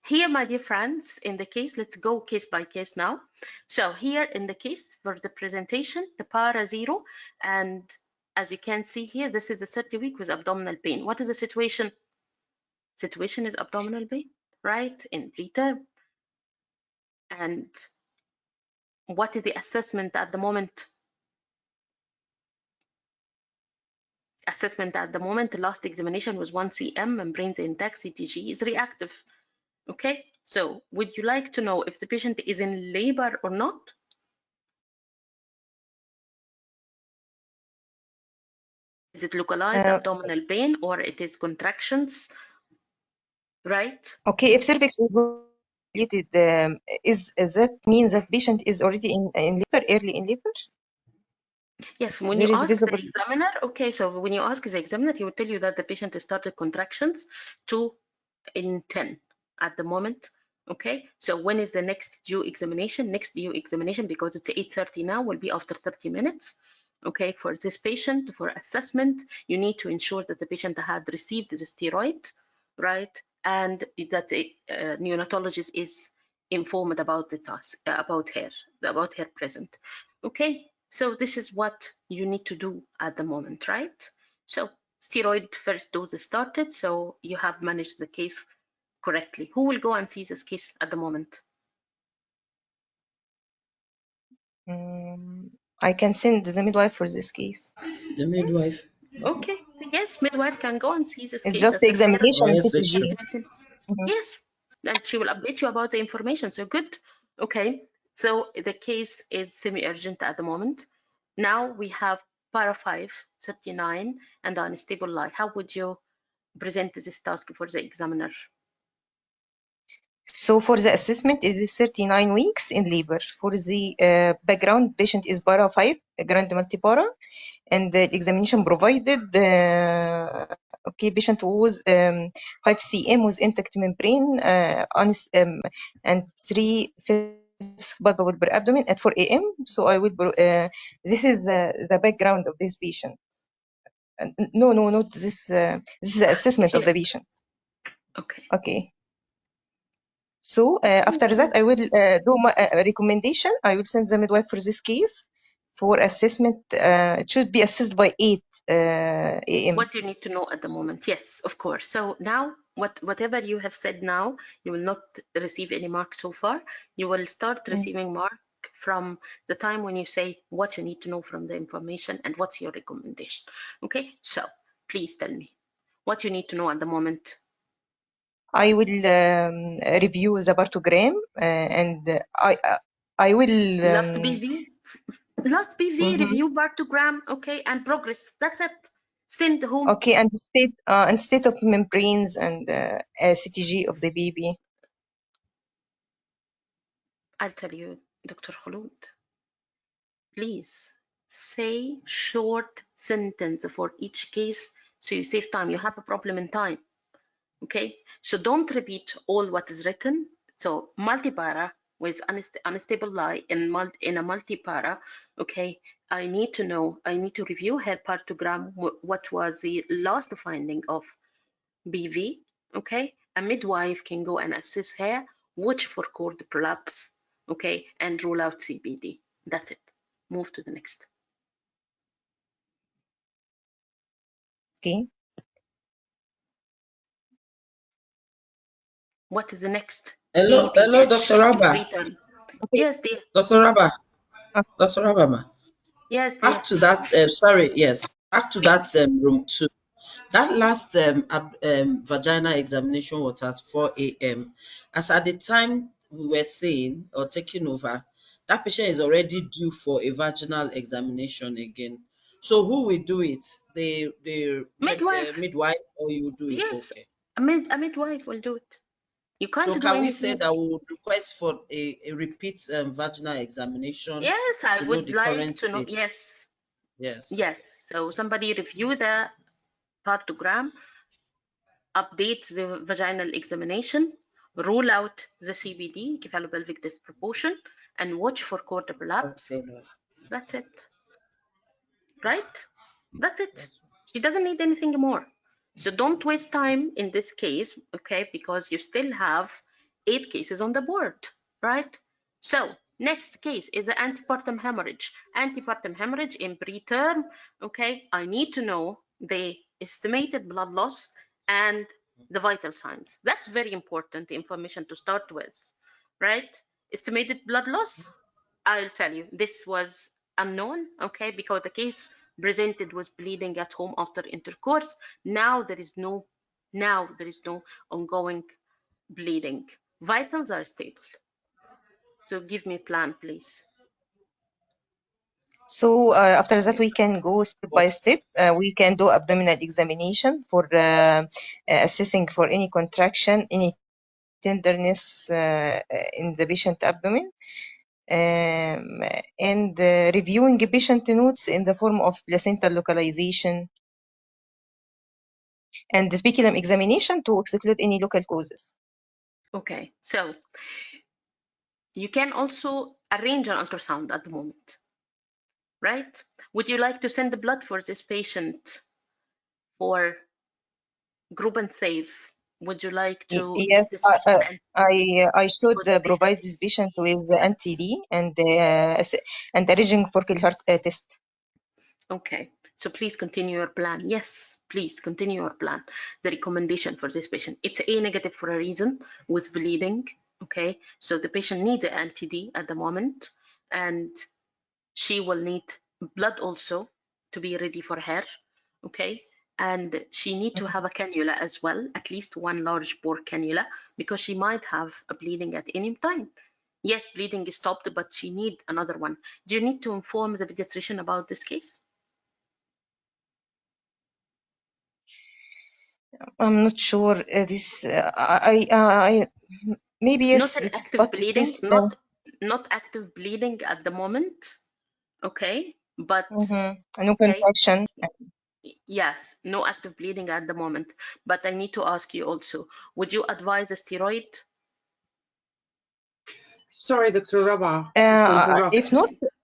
here, my dear friends, in the case, let's go case by case now. So here in the case for the presentation, the para 0, and as you can see here, this is the 30 week with abdominal pain. What is the situation? Situation is abdominal pain, right, in preterm. And what is the assessment at the moment? Assessment at the moment, the last examination was 1 cm, membranes intact, CTG is reactive. Okay, so would you like to know if the patient is in labor or not? Is it localized abdominal pain or it is contractions, right? Okay, if cervix is dilated, is that means that patient is already in labor, early in labor? Yes, when There you is ask visible. the examiner, okay, so when you ask the examiner, he will tell you that the patient started contractions 2 in 10 at the moment. Okay, so when is the next due examination? Next due examination, because it's 8:30 now, will be after 30 minutes. Okay, for this patient, for assessment, you need to ensure that the patient had received the steroid, right? And that the neonatologist is informed about the task, about her present. Okay, so this is what you need to do at the moment, right? So steroid first dose is started, so you have managed the case correctly. Who will go and see this case at the moment? I can send the midwife for this case. The midwife. Okay, yes, midwife can go and see this It's case. just the Assess her. examination Or CTG. section. Yes, and she will update you about the information. So good. Okay, so the case is semi-urgent at the moment. Now we have para 5, 39, and unstable lie. How would you present this task for the examiner? So for the assessment, it is 39 weeks in labor. For the background, patient is para 5, grand multipara, and the examination provided, okay, patient was 5 cm with intact membrane and 3/5 palpable per abdomen at 4 a.m. So I will, this is the background of this patient. No, not this. This is the assessment of the patient. Okay. Okay. So after that, I will do my recommendation. I will send the midwife for this case for assessment. It should be assessed by 8 a.m. What you need to know at the moment, yes, of course. So now, whatever you have said now, you will not receive any mark so far. You will start receiving mark from the time when you say what you need to know from the information and what's your recommendation. Okay, so please tell me what you need to know at the moment. I will review the partogram and I will Last BV review partogram, okay, and progress. That's it. Send home. Okay, and state of membranes and CTG of the baby. I'll tell you, Dr. Khulud, please say short sentence for each case so you save time. You have a problem in time. Okay, so don't repeat all what is written. So multipara with unstable lie in a multipara. Okay, I need to review her partogram. What was the last finding of BV? Okay, a midwife can go and assess her, watch for cord prolapse, okay, and rule out CBD. That's it. Move to the next. Okay. What is the next? Hello, Dr. Rabba. Yes, dear. Dr. Rabba. Dr. Rabba, ma. Yes, dear. Back to that, back to that room 2. That last vaginal examination was at 4 a.m. As at the time we were saying or taking over, that patient is already due for a vaginal examination again. So who will do it? The midwife, or you do it? Yes, okay. a midwife will do it. You can't So do can we anything. say that we would request for a repeat vaginal examination? Yes, I to know would the like current to know. state? Yes, Yes. Yes, so somebody review the partogram, update the vaginal examination, rule out the CBD, cephalopelvic disproportion, and watch for cord prolapse. That's it. Right? That's it. She doesn't need anything more. So don't waste time in this case, okay, because you still have 8 cases on the board, right? So next case is the antepartum hemorrhage. Antepartum hemorrhage in preterm, okay, I need to know the estimated blood loss and the vital signs. That's very important information to start with, right? Estimated blood loss, I'll tell you, this was unknown, okay, because the case presented was bleeding at home after intercourse. Now there is no ongoing bleeding. Vitals are stable. So give me a plan, please. So after that, we can go step by step. We can do abdominal examination for assessing for any contraction, any tenderness in the patient abdomen, and reviewing patient notes in the form of placental localization and the speculum examination to exclude any local causes. Okay, so you can also arrange an ultrasound at the moment, right? Would you like to send the blood for this patient for group and safe? Would you like to Yes, this patient I should for the provide this patient with the NTD and arranging for heart test. Okay, so please continue your plan. Yes, please continue your plan. The recommendation for this patient, it's A negative for a reason with bleeding. Okay, so the patient needs an NTD at the moment, and she will need blood also to be ready for her. Okay, and she need to have a cannula as well, at least one large bore cannula, because she might have a bleeding at any time. Yes, bleeding is stopped, but she need another one. Do you need to inform the pediatrician about this case? I'm not sure. I maybe yes, Not an active but bleeding, this. not active bleeding at the moment. Okay, but No okay, contraction. yes, no active bleeding at the moment. But I need to ask you also, would you advise a steroid? Sorry, Dr. Rabah, to interrupt.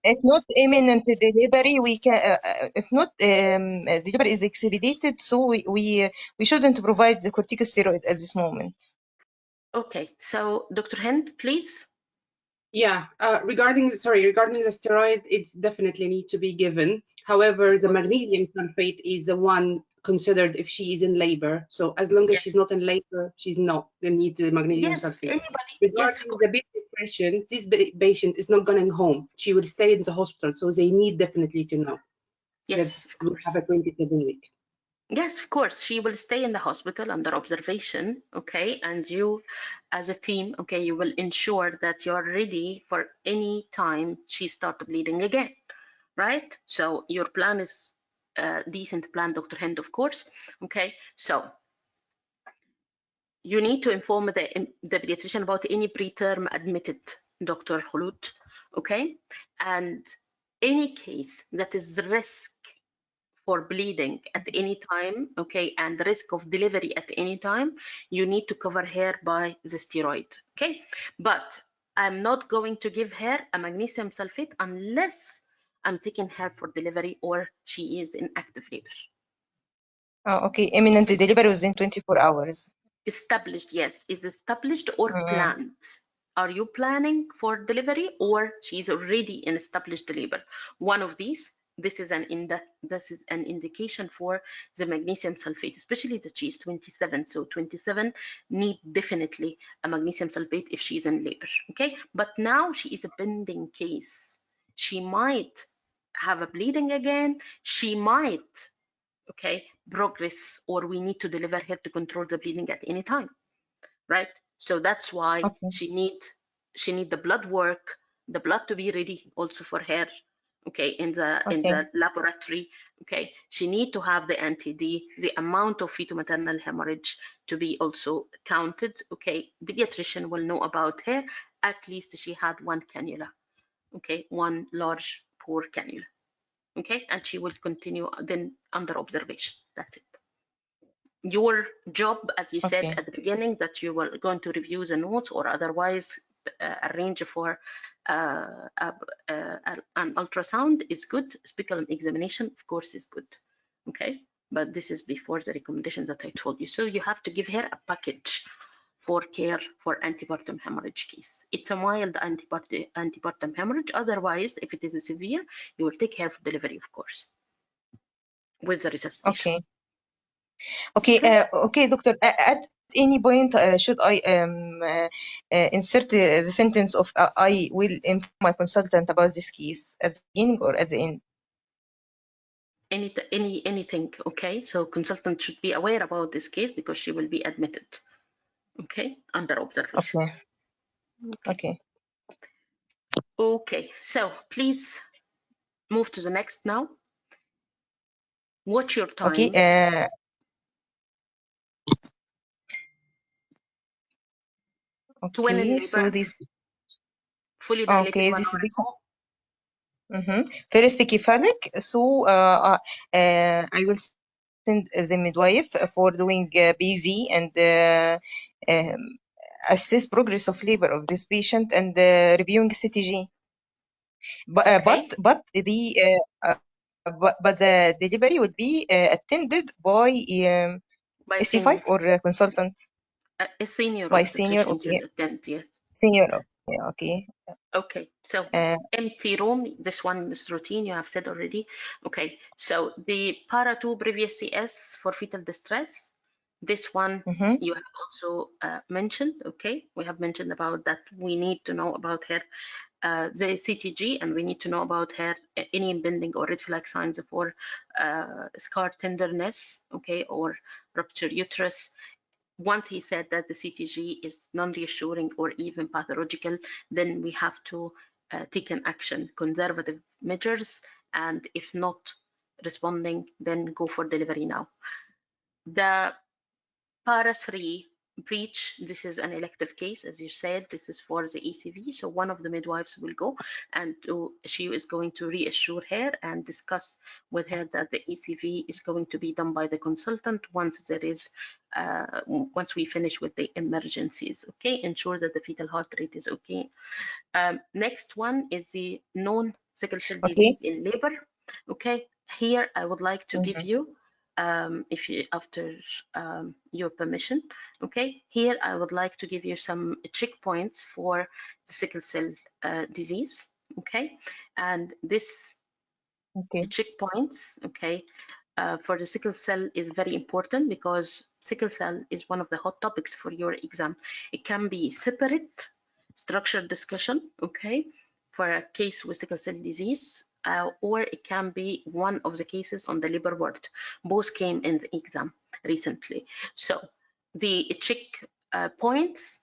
If not imminent delivery, we can. If not delivery is expedited, so we shouldn't provide the corticosteroid at this moment. Okay, so Dr. Hind, please. Yeah, regarding the steroid, it's definitely need to be given. However, the magnesium sulfate is the one considered if she is in labor. So as long as Yes. she's not in labor, she's not going to need the magnesium Yes, sulfate. anybody. Regarding Yes, of course. the big depression, this patient is not going home. She will stay in the hospital. So they need definitely to know Yes, that of we course. have a 27-week. Yes, of course. She will stay in the hospital under observation, okay? And you, as a team, okay, you will ensure that you're ready for any time she starts bleeding again, right? So your plan is a decent plan, Dr. Hind, of course, okay? So you need to inform the pediatrician about any preterm admitted Dr. Khulud, okay? And any case that is risk for bleeding at any time, okay, and the risk of delivery at any time, you need to cover her by the steroid, okay? But I'm not going to give her a magnesium sulfate unless I'm taking her for delivery or she is in active labor. Okay, imminent delivery within 24 hours. Established, yes, is established or planned. Are you planning for delivery or she's already in established labor? One of these. This is an indication for the magnesium sulfate, especially that she's 27. So 27 need definitely a magnesium sulfate if she's in labor. Okay, but now she is a pending case. She might have a bleeding again. She might, okay, progress, or we need to deliver her to control the bleeding at any time, right? So that's why she need the blood work, the blood to be ready also for her, okay, in the laboratory, okay. She need to have the NTD, the amount of fetal-maternal hemorrhage to be also counted, okay. Pediatrician will know about her. At least she had one cannula, okay, one large bore cannula. okay? And she will continue then under observation. That's it. Your job, as you said Okay. at the beginning, that you were going to review the notes or otherwise arrange for an ultrasound is good. Speculum examination, of course, is good, okay? But this is before the recommendations that I told you. So you have to give her a package for care for antepartum hemorrhage case. It's a mild antepartum hemorrhage. Otherwise, if it is a severe, you will take care for delivery, of course, with the resuscitation. Okay. Okay, doctor. At any point, should I insert the sentence of I will inform my consultant about this case at the beginning or at the end? Anything, okay? So consultant should be aware about this case because she will be admitted, okay, under observation. Okay. Okay, so please move to the next now. Watch your time. Okay. Twin in Okay. So labor, this. fully dilated Okay. one This is or patient. more. First cephalic. So I will send the midwife for doing BV and assess progress of labor of this patient and reviewing CTG. Okay. But the delivery would be attended by By SC5 senior. or consultant? A senior By senior, obstetrician okay. should attend, yes. Senior, okay. Okay, so empty room, this one is routine, you have said already. Okay, so the para 2 previous CS for fetal distress, this one you have also mentioned, okay? We have mentioned about that we need to know about her, the CTG, and we need to know about her any impending or red flag signs for scar tenderness, okay, or rupture uterus. Once he said that the CTG is non-reassuring or even pathological, then we have to take an action, conservative measures, and if not responding, then go for delivery now. The para 3 breach, this is an elective case, as you said, this is for the ECV, so one of the midwives will go and she is going to reassure her and discuss with her that the ECV is going to be done by the consultant once there is once we finish with the emergencies, okay? Ensure that the fetal heart rate is okay. Next one is the known sickle cell disease in labor, okay? Here I would like to give you if you, after your permission, okay, here I would like to give you some checkpoints for the sickle cell disease, okay, and this checkpoints, okay, for the sickle cell is very important because sickle cell is one of the hot topics for your exam. It can be separate structured discussion, okay, for a case with sickle cell disease, or it can be one of the cases on the labor ward. Both came in the exam recently. So the check points,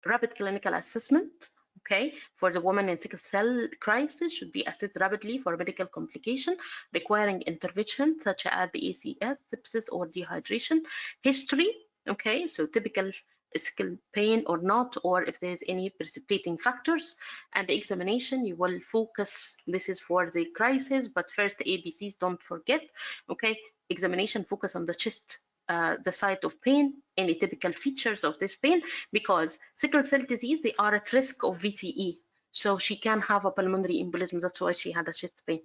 rapid clinical assessment, okay, for the woman in sickle cell crisis should be assessed rapidly for medical complication requiring intervention such as the ACS, sepsis, or dehydration. History, okay, so typical sickle pain or not, or if there's any precipitating factors. And the examination, you will focus, this is for the crisis, but first the ABCs, don't forget, okay, examination focus on the chest, the site of pain, any typical features of this pain, because sickle cell disease, they are at risk of VTE. So she can have a pulmonary embolism, that's why she had a chest pain,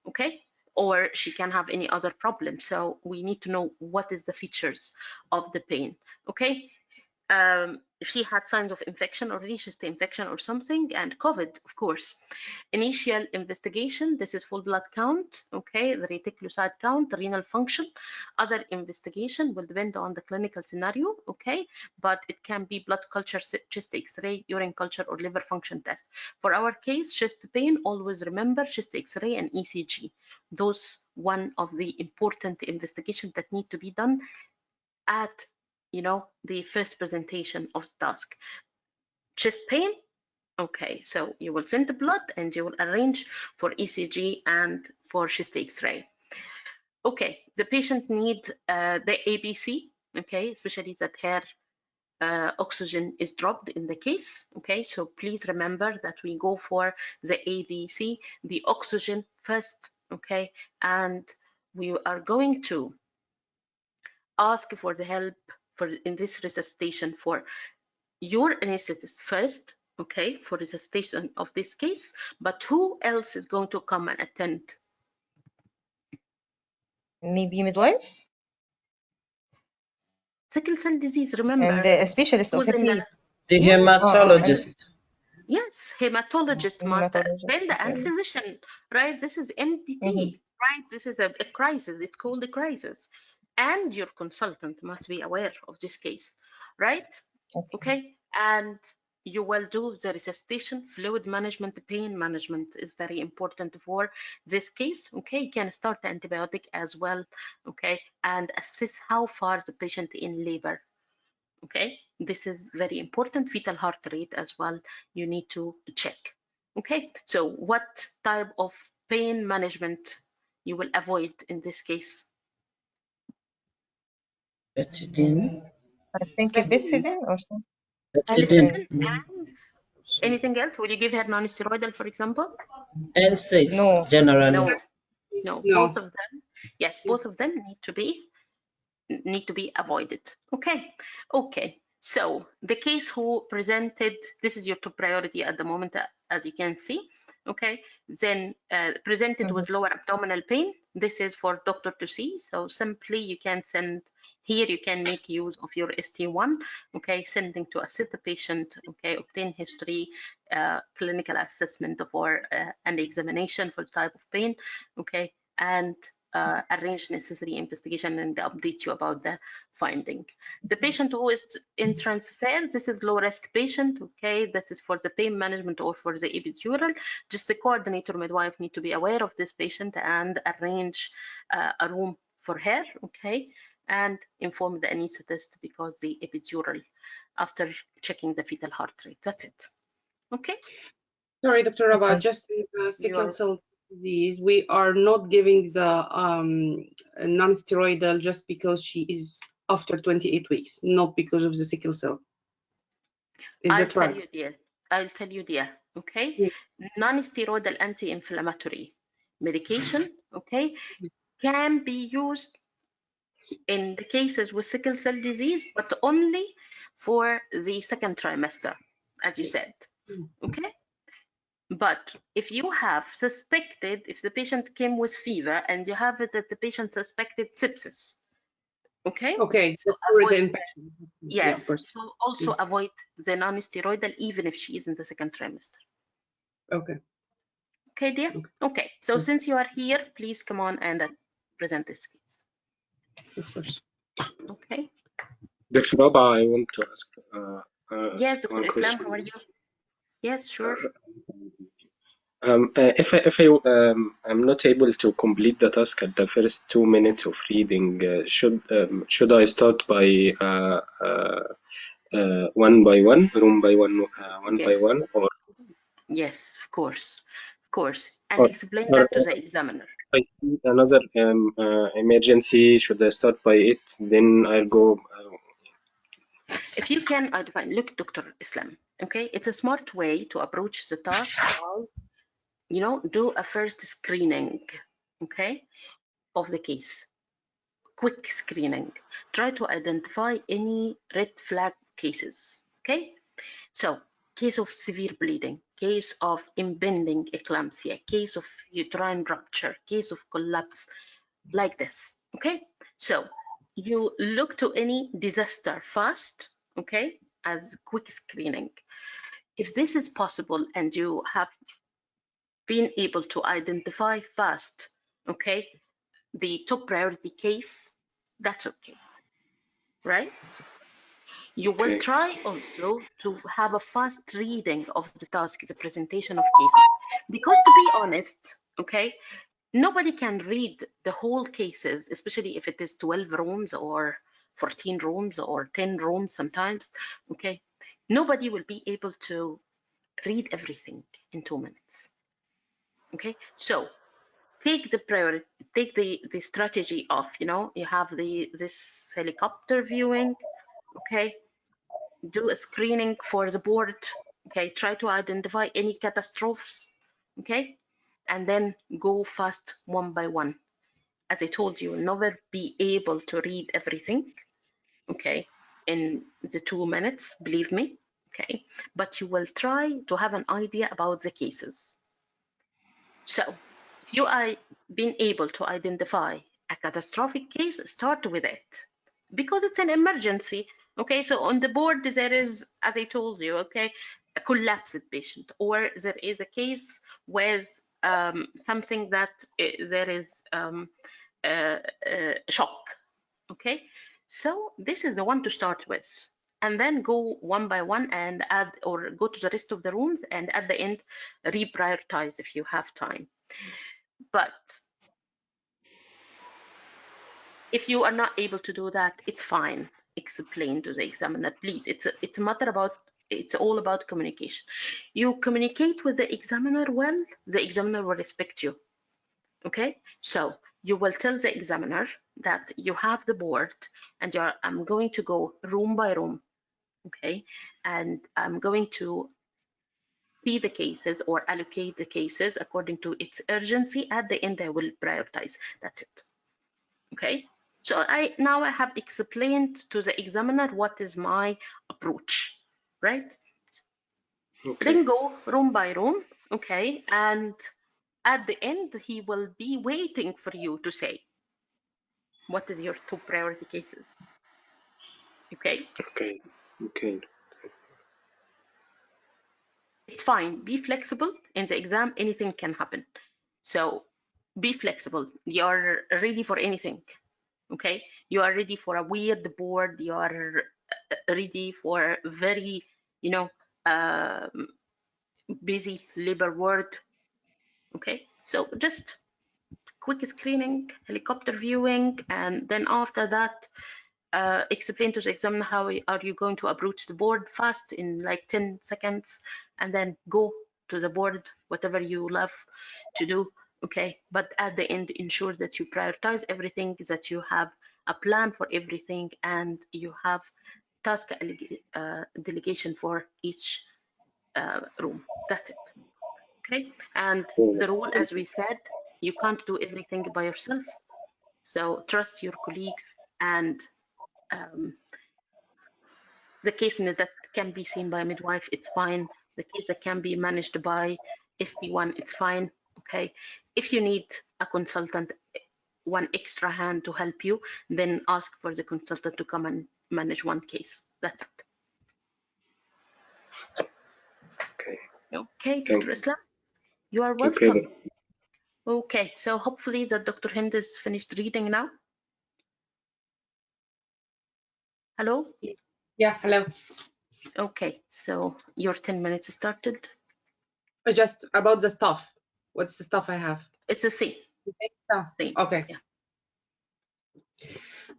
okay? Or she can have any other problem. So we need to know what is the features of the pain, okay? If she had signs of infection already, chest infection or something, and COVID, of course. Initial investigation, this is full blood count, okay, the reticulocyte count, the renal function. Other investigation will depend on the clinical scenario, okay, but it can be blood culture, chest x-ray, urine culture, or liver function test. For our case, chest pain, always remember chest x-ray and ECG. Those one of the important investigations that need to be done at, you know, the first presentation of the task. Chest pain, okay, so you will send the blood and you will arrange for ECG and for chest x-ray. Okay, the patient needs the ABC, okay, especially that her oxygen is dropped in the case, okay, so please remember that we go for the ABC, the oxygen first okay? And we are going to ask for the help in this resuscitation for your anesthetist first, okay, for resuscitation of this case, but who else is going to come and attend? Maybe midwives Sickle cell disease, and remember, a specialist of who's in the, FA. The yeah, And hematologist. yes, hematologist must hematologist. attend and Okay. physician, right? This is MDT, right? This is a crisis. It's called a crisis. And your consultant must be aware of this case, right? Okay. Okay. And you will do the resuscitation, fluid management, the pain management is very important for this case. Okay. You can start the antibiotic as well. Okay. And assess how far the patient in labor. Okay, this is very important. Fetal heart rate as well, you need to check. Okay, so what type of pain management you will avoid in this case? Betadine. I think Bethadine or something. Betadine. And anything else? Will you give her non-steroidal, for example? NSAIDs No. generally. No, No. both of them. Yes, both of them need to be avoided. Okay, so the case who presented, this is your top priority at the moment, as you can see. Okay, then presented with lower abdominal pain. This is for doctor to see, so simply you can send here, you can make use of your ST1, okay, sending to assess the patient, okay, obtain history, clinical assessment for an examination for the type of pain, okay, and arrange necessary investigation and update you about the finding. The patient who is in transfer, this is low risk patient, okay, that is for the pain management or for the epidural. Just the coordinator midwife need to be aware of this patient and arrange a room for her, okay, and inform the anesthetist because the epidural after checking the fetal heart rate. That's it. Okay. Sorry, Dr. Rabah, Okay. just in sickle cell disease, we are not giving the non-steroidal just because she is after 28 weeks, not because of the sickle cell. Is that right? I'll tell you, dear. Okay. Yeah. Non-steroidal anti-inflammatory medication, okay, can be used in the cases with sickle cell disease, but only for the second trimester, as you said. Okay. But if you have suspected, if the patient came with fever and you have it that the patient suspected sepsis, okay? Okay, So for the avoid, infection. yes, Yeah, of course. so also avoid the non-steroidal even if she is in the second trimester. Okay. Okay, dear? Okay, so Yes. since you are here, please come on and present this case. Of course. Okay. Dr. Rabah, I want to ask Yes, Dr. one Islam, question. how are you? Yes, sure. If I'm not able to complete the task at the first 2 minutes of reading, should I start by one by one, room by one, one by Yes. one, or Yes, of course, and explain or that to the examiner. I see another emergency? Should I start by it? Then I'll go. If you can define, look, Dr. Islam, okay, it's a smart way to approach the task by, you know, do a first screening, okay, of the case. Quick screening. Try to identify any red flag cases, okay? So, case of severe bleeding, case of impending eclampsia, case of uterine rupture, case of collapse, like this, okay? So, you look to any disaster fast, okay, as quick screening. If this is possible and you have been able to identify fast, okay, the top priority case, that's okay, right? You will Okay. try also to have a fast reading of the task, the presentation of cases, because to be honest, okay, nobody can read the whole cases, especially if it is 12 rooms or 14 rooms or 10 rooms sometimes, okay? Nobody will be able to read everything in 2 minutes, okay? So take the priority, take the strategy of, you know, you have this helicopter viewing, okay? Do a screening for the board, okay? Try to identify any catastrophes, okay? and then go fast one by one. As I told you, never be able to read everything, okay, in the 2 minutes, believe me, okay, but you will try to have an idea about the cases. So if you are being able to identify a catastrophic case, start with it because it's an emergency. Okay, so on the board there is, as I told you, okay, a collapsed patient, or there is a case with something that there is shock. Okay, so this is the one to start with, and then go one by one and add, or go to the rest of the rooms, and at the end reprioritize if you have time. But if you are not able to do that, it's fine. Explain to the examiner, please. It's a matter about, it's all about communication. You communicate with the examiner well, the examiner will respect you. Okay, so you will tell the examiner that you have the board and I'm going to go room by room, okay, and I'm going to see the cases or allocate the cases according to its urgency. At the end, I will prioritize. That's it. Okay, so now I have explained to the examiner what is my approach, right? Okay. Then go room by room, okay, and at the end, he will be waiting for you to say, what is your 2 priority cases? Okay. Okay. Okay. It's fine. Be flexible. In the exam, anything can happen. So be flexible. You're ready for anything. Okay. You are ready for a weird board. You are ready for very, you know, busy labor ward. Okay. So just quick screening, helicopter viewing, and then after that, explain to the examiner how are you going to approach the board fast in like 10 seconds, and then go to the board, whatever you love to do, okay? But at the end, ensure that you prioritize everything, that you have a plan for everything, and you have task delegation for each room. That's it, okay? And the rule, as we said, you can't do everything by yourself. So trust your colleagues, and the case that can be seen by a midwife, it's fine. The case that can be managed by ST1, it's fine. Okay. If you need a consultant, one extra hand to help you, then ask for the consultant to come and manage one case. That's it. Okay. Okay, Thank Dr. Islam, you are Okay. welcome. Okay, so hopefully that Dr. Hind is finished reading now. Hello? Yeah, hello. Okay, so your 10 minutes started. Just about the stuff. What's the stuff I have? It's the same. Same. Okay. Yeah.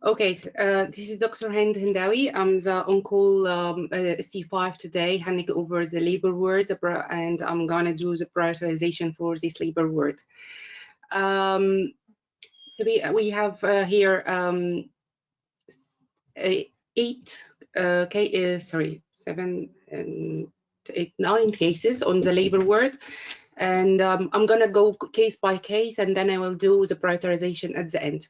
Okay, this is Dr. Hind Hindawi. I'm the on-call ST5 today, handing over the labor ward, and I'm gonna do the prioritization for this labor ward. So we have here 9 cases on the labor ward, and I'm gonna go case by case, and then I will do the prioritization at the end.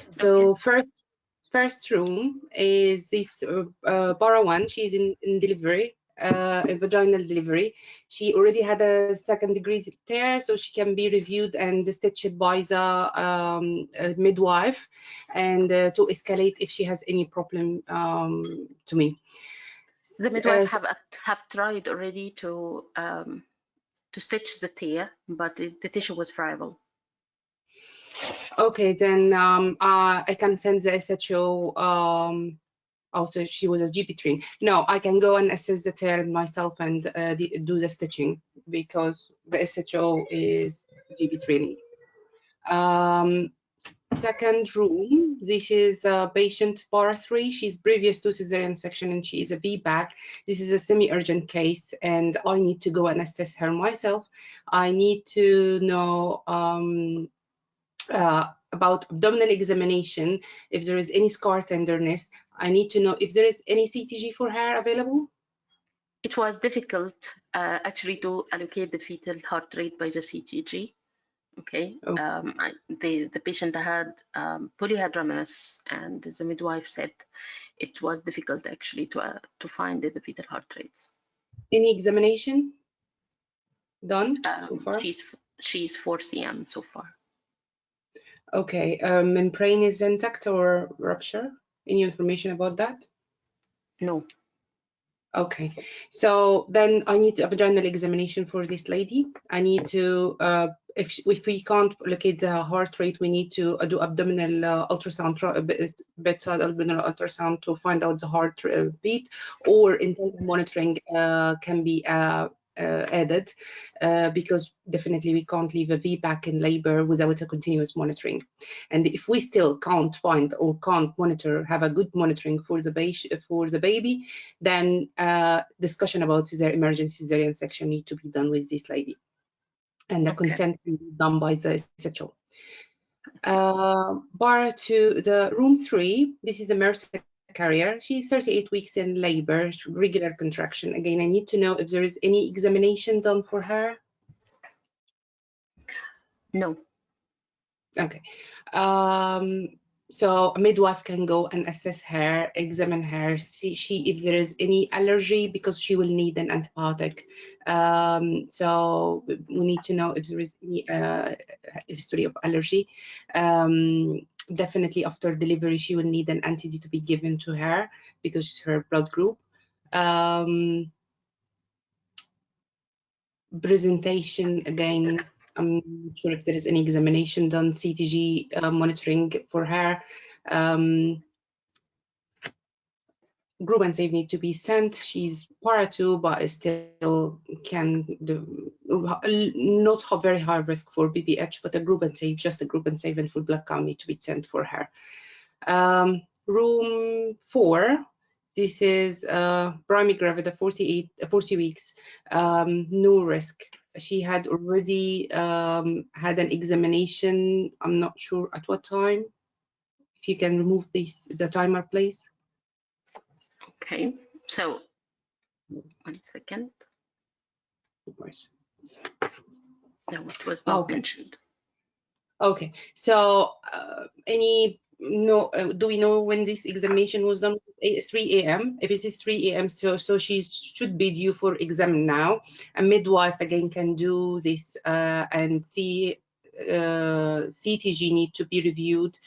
So first room is this Bara one. She's in delivery, a vaginal delivery. She already had a 2nd degree tear, so she can be reviewed and stitched by the midwife, and to escalate if she has any problem to me. The midwife have tried already to stitch the tear, but the tissue was friable. Okay, then I can send the SHO. Also, she was a GP trained. No, I can go and assess the tear myself and do the stitching because the SHO is GP training. Second room, this is patient Bara 3. She's previous to cesarean section and she is a VBAC. This is a semi-urgent case and I need to go and assess her myself. I need to know about abdominal examination, if there is any scar tenderness. I need to know if there is any CTG for her available. It was difficult actually to allocate the fetal heart rate by the CTG. Okay. Oh. The patient had polyhydramnios, and the midwife said it was difficult actually to find the fetal heart rates. Any examination done so far? She's 4 cm so far. Okay. Membrane is intact or rupture? Any information about that? No. Okay, so then I need a vaginal examination for this lady. I need to, if we can't locate the heart rate, we need to do abdominal ultrasound, bedside abdominal ultrasound to find out the heart beat, or intensive monitoring can be added, because definitely we can't leave a VBAC in labor without a continuous monitoring. And if we still can't find or can't monitor, have a good monitoring for the baby, then discussion about emergency cesarean section need to be done with this lady, and the consent will be done by the SHO. Bar to the room 3, this is the MRSA carrier. She's 38 weeks in labor, regular contraction. Again, I need to know if there is any examination done for her. No. Okay. So a midwife can go and assess her, examine her, see if there is any allergy, because she will need an antibiotic. So we need to know if there is any history of allergy. Definitely after delivery, she will need an anti-D to be given to her because it's her blood group. Presentation, again, I'm not sure if there is any examination done, CTG monitoring for her. Group and save need to be sent. She's para 2, but still can do not have very high risk for BPH, but a group and save, just a group and save and full blood count need to be sent for her. Room 4, this is primary gravida, 40 weeks, no risk. She had already had an examination. I'm not sure at what time. If you can remove the timer, please. Okay, so 1 second. Of course. No, it was not mentioned. Okay, so do we know when this examination was done? 3 a.m. If it is 3 a.m., so she should be due for exam now. A midwife again can do this and see CTG need to be reviewed.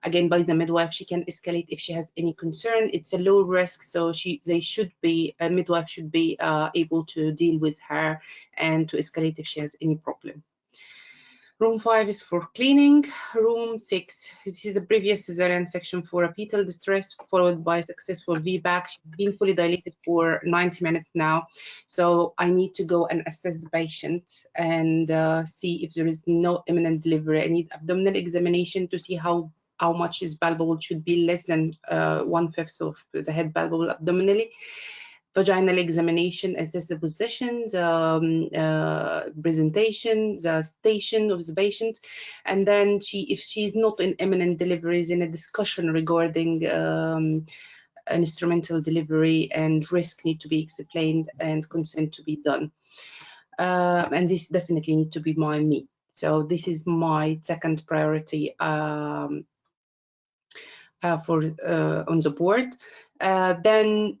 Again, by the midwife, she can escalate if she has any concern. It's a low risk, so a midwife should be able to deal with her and to escalate if she has any problem. Room 5 is for cleaning. Room 6, this is the previous cesarean section for a fetal distress, followed by successful VBAC. She's been fully dilated for 90 minutes now. So I need to go and assess the patient and see if there is no imminent delivery. I need abdominal examination to see how much is palpable. It should be less than 1/5 of the head palpable abdominally. Vaginal examination, assess the position, the presentation, the station of the patient, and then if she's not in imminent deliveries, in a discussion regarding instrumental delivery and risk need to be explained and consent to be done. And this definitely need to be me. So this is my second priority on the board. Then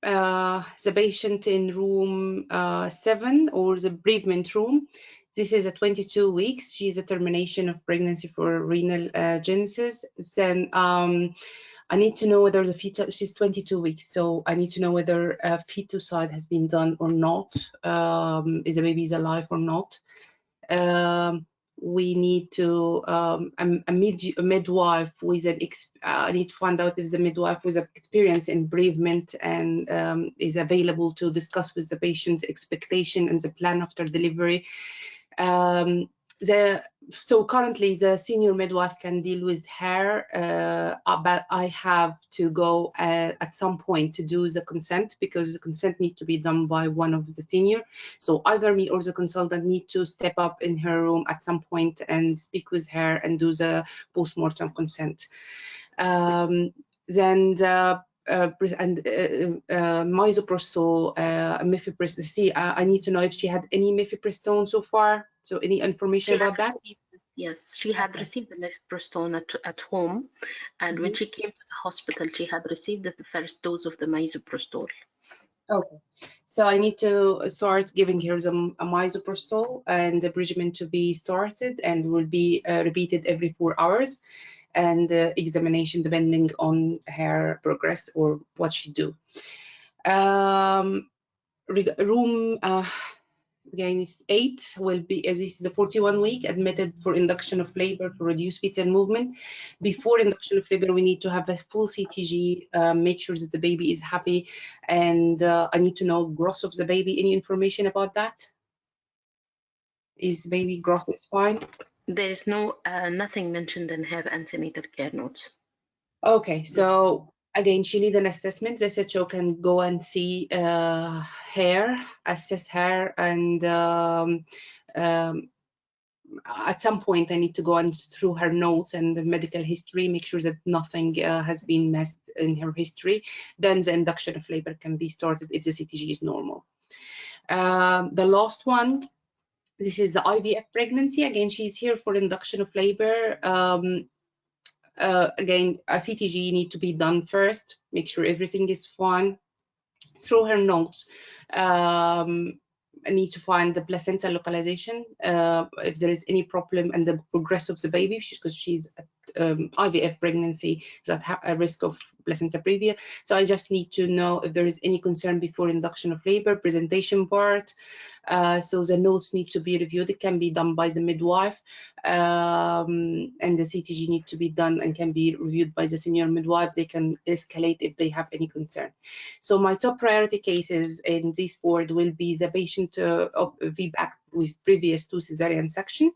the patient in room 7, or the bereavement room. This is a 22 weeks. She's a termination of pregnancy for renal genesis. Then I need to know whether the fetus, she's 22 weeks, so I need to know whether a feticide has been done or not. Is the baby alive or not? We need to a midwife with an I need to find out if the midwife with experience in bereavement and is available to discuss with the patient's expectation and the plan after delivery. So currently the senior midwife can deal with her, but I have to go at some point to do the consent, because the consent needs to be done by one of the senior. So either me or the consultant need to step up in her room at some point and speak with her and do the post-mortem consent. Then the misoprostol, mifepristone. See, I need to know if she had any mifepristone so far. So any information about that? Yes, she had Okay. received the mifepristone at home, and when she came to the hospital, she had received the first dose of the misoprostol. Okay, so I need to start giving her a misoprostol, and the regimen to be started and will be repeated every 4 hours, and examination depending on her progress or what she do. Room again is 8 will be, as this is a 41 week, admitted for induction of labor for reduced fetal movement. Before induction of labor, we need to have a full CTG, make sure that the baby is happy, and I need to know gross of the baby. Any information about that? Is baby gross is fine? There is no nothing mentioned in her antenatal care notes. Okay, so again, she needs an assessment. The SHO can go and see her, assess her, and at some point I need to go and through her notes and the medical history, make sure that nothing has been messed in her history. Then the induction of labor can be started if the CTG is normal. The last one, this is the IVF pregnancy. Again, she's here for induction of labor. Again, a CTG need to be done first, make sure everything is fine. Through her notes, I need to find the placenta localization, if there is any problem, and the progress of the baby, because she's at IVF pregnancy that have a risk of placenta previa. So I just need to know if there is any concern before induction of labor, presentation part. So the notes need to be reviewed. It can be done by the midwife, and the CTG need to be done and can be reviewed by the senior midwife. They can escalate if they have any concern. So my top priority cases in this ward will be the patient of VBAC with previous to cesarean section,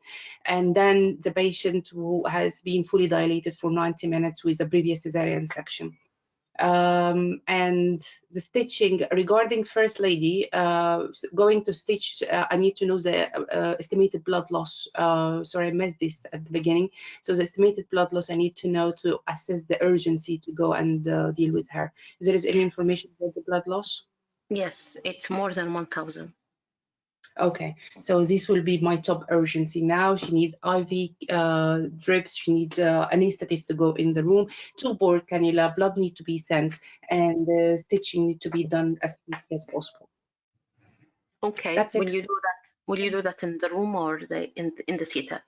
and then the patient who has been fully dilated for 90 minutes with the previous cesarean section. And the stitching regarding first lady, going to stitch, I need to know the estimated blood loss. Sorry, I missed this at the beginning. So the estimated blood loss, I need to know to assess the urgency to go and deal with her. Is there any information about the blood loss? Yes, it's more than 1,000. Okay, so this will be my top urgency now. She needs IV drips, she needs anesthetist to go in the room, 2 bore cannula, blood need to be sent, and stitching need to be done as quick as possible. Okay, That's will it. you do that? Will you do that in the room or in the theater?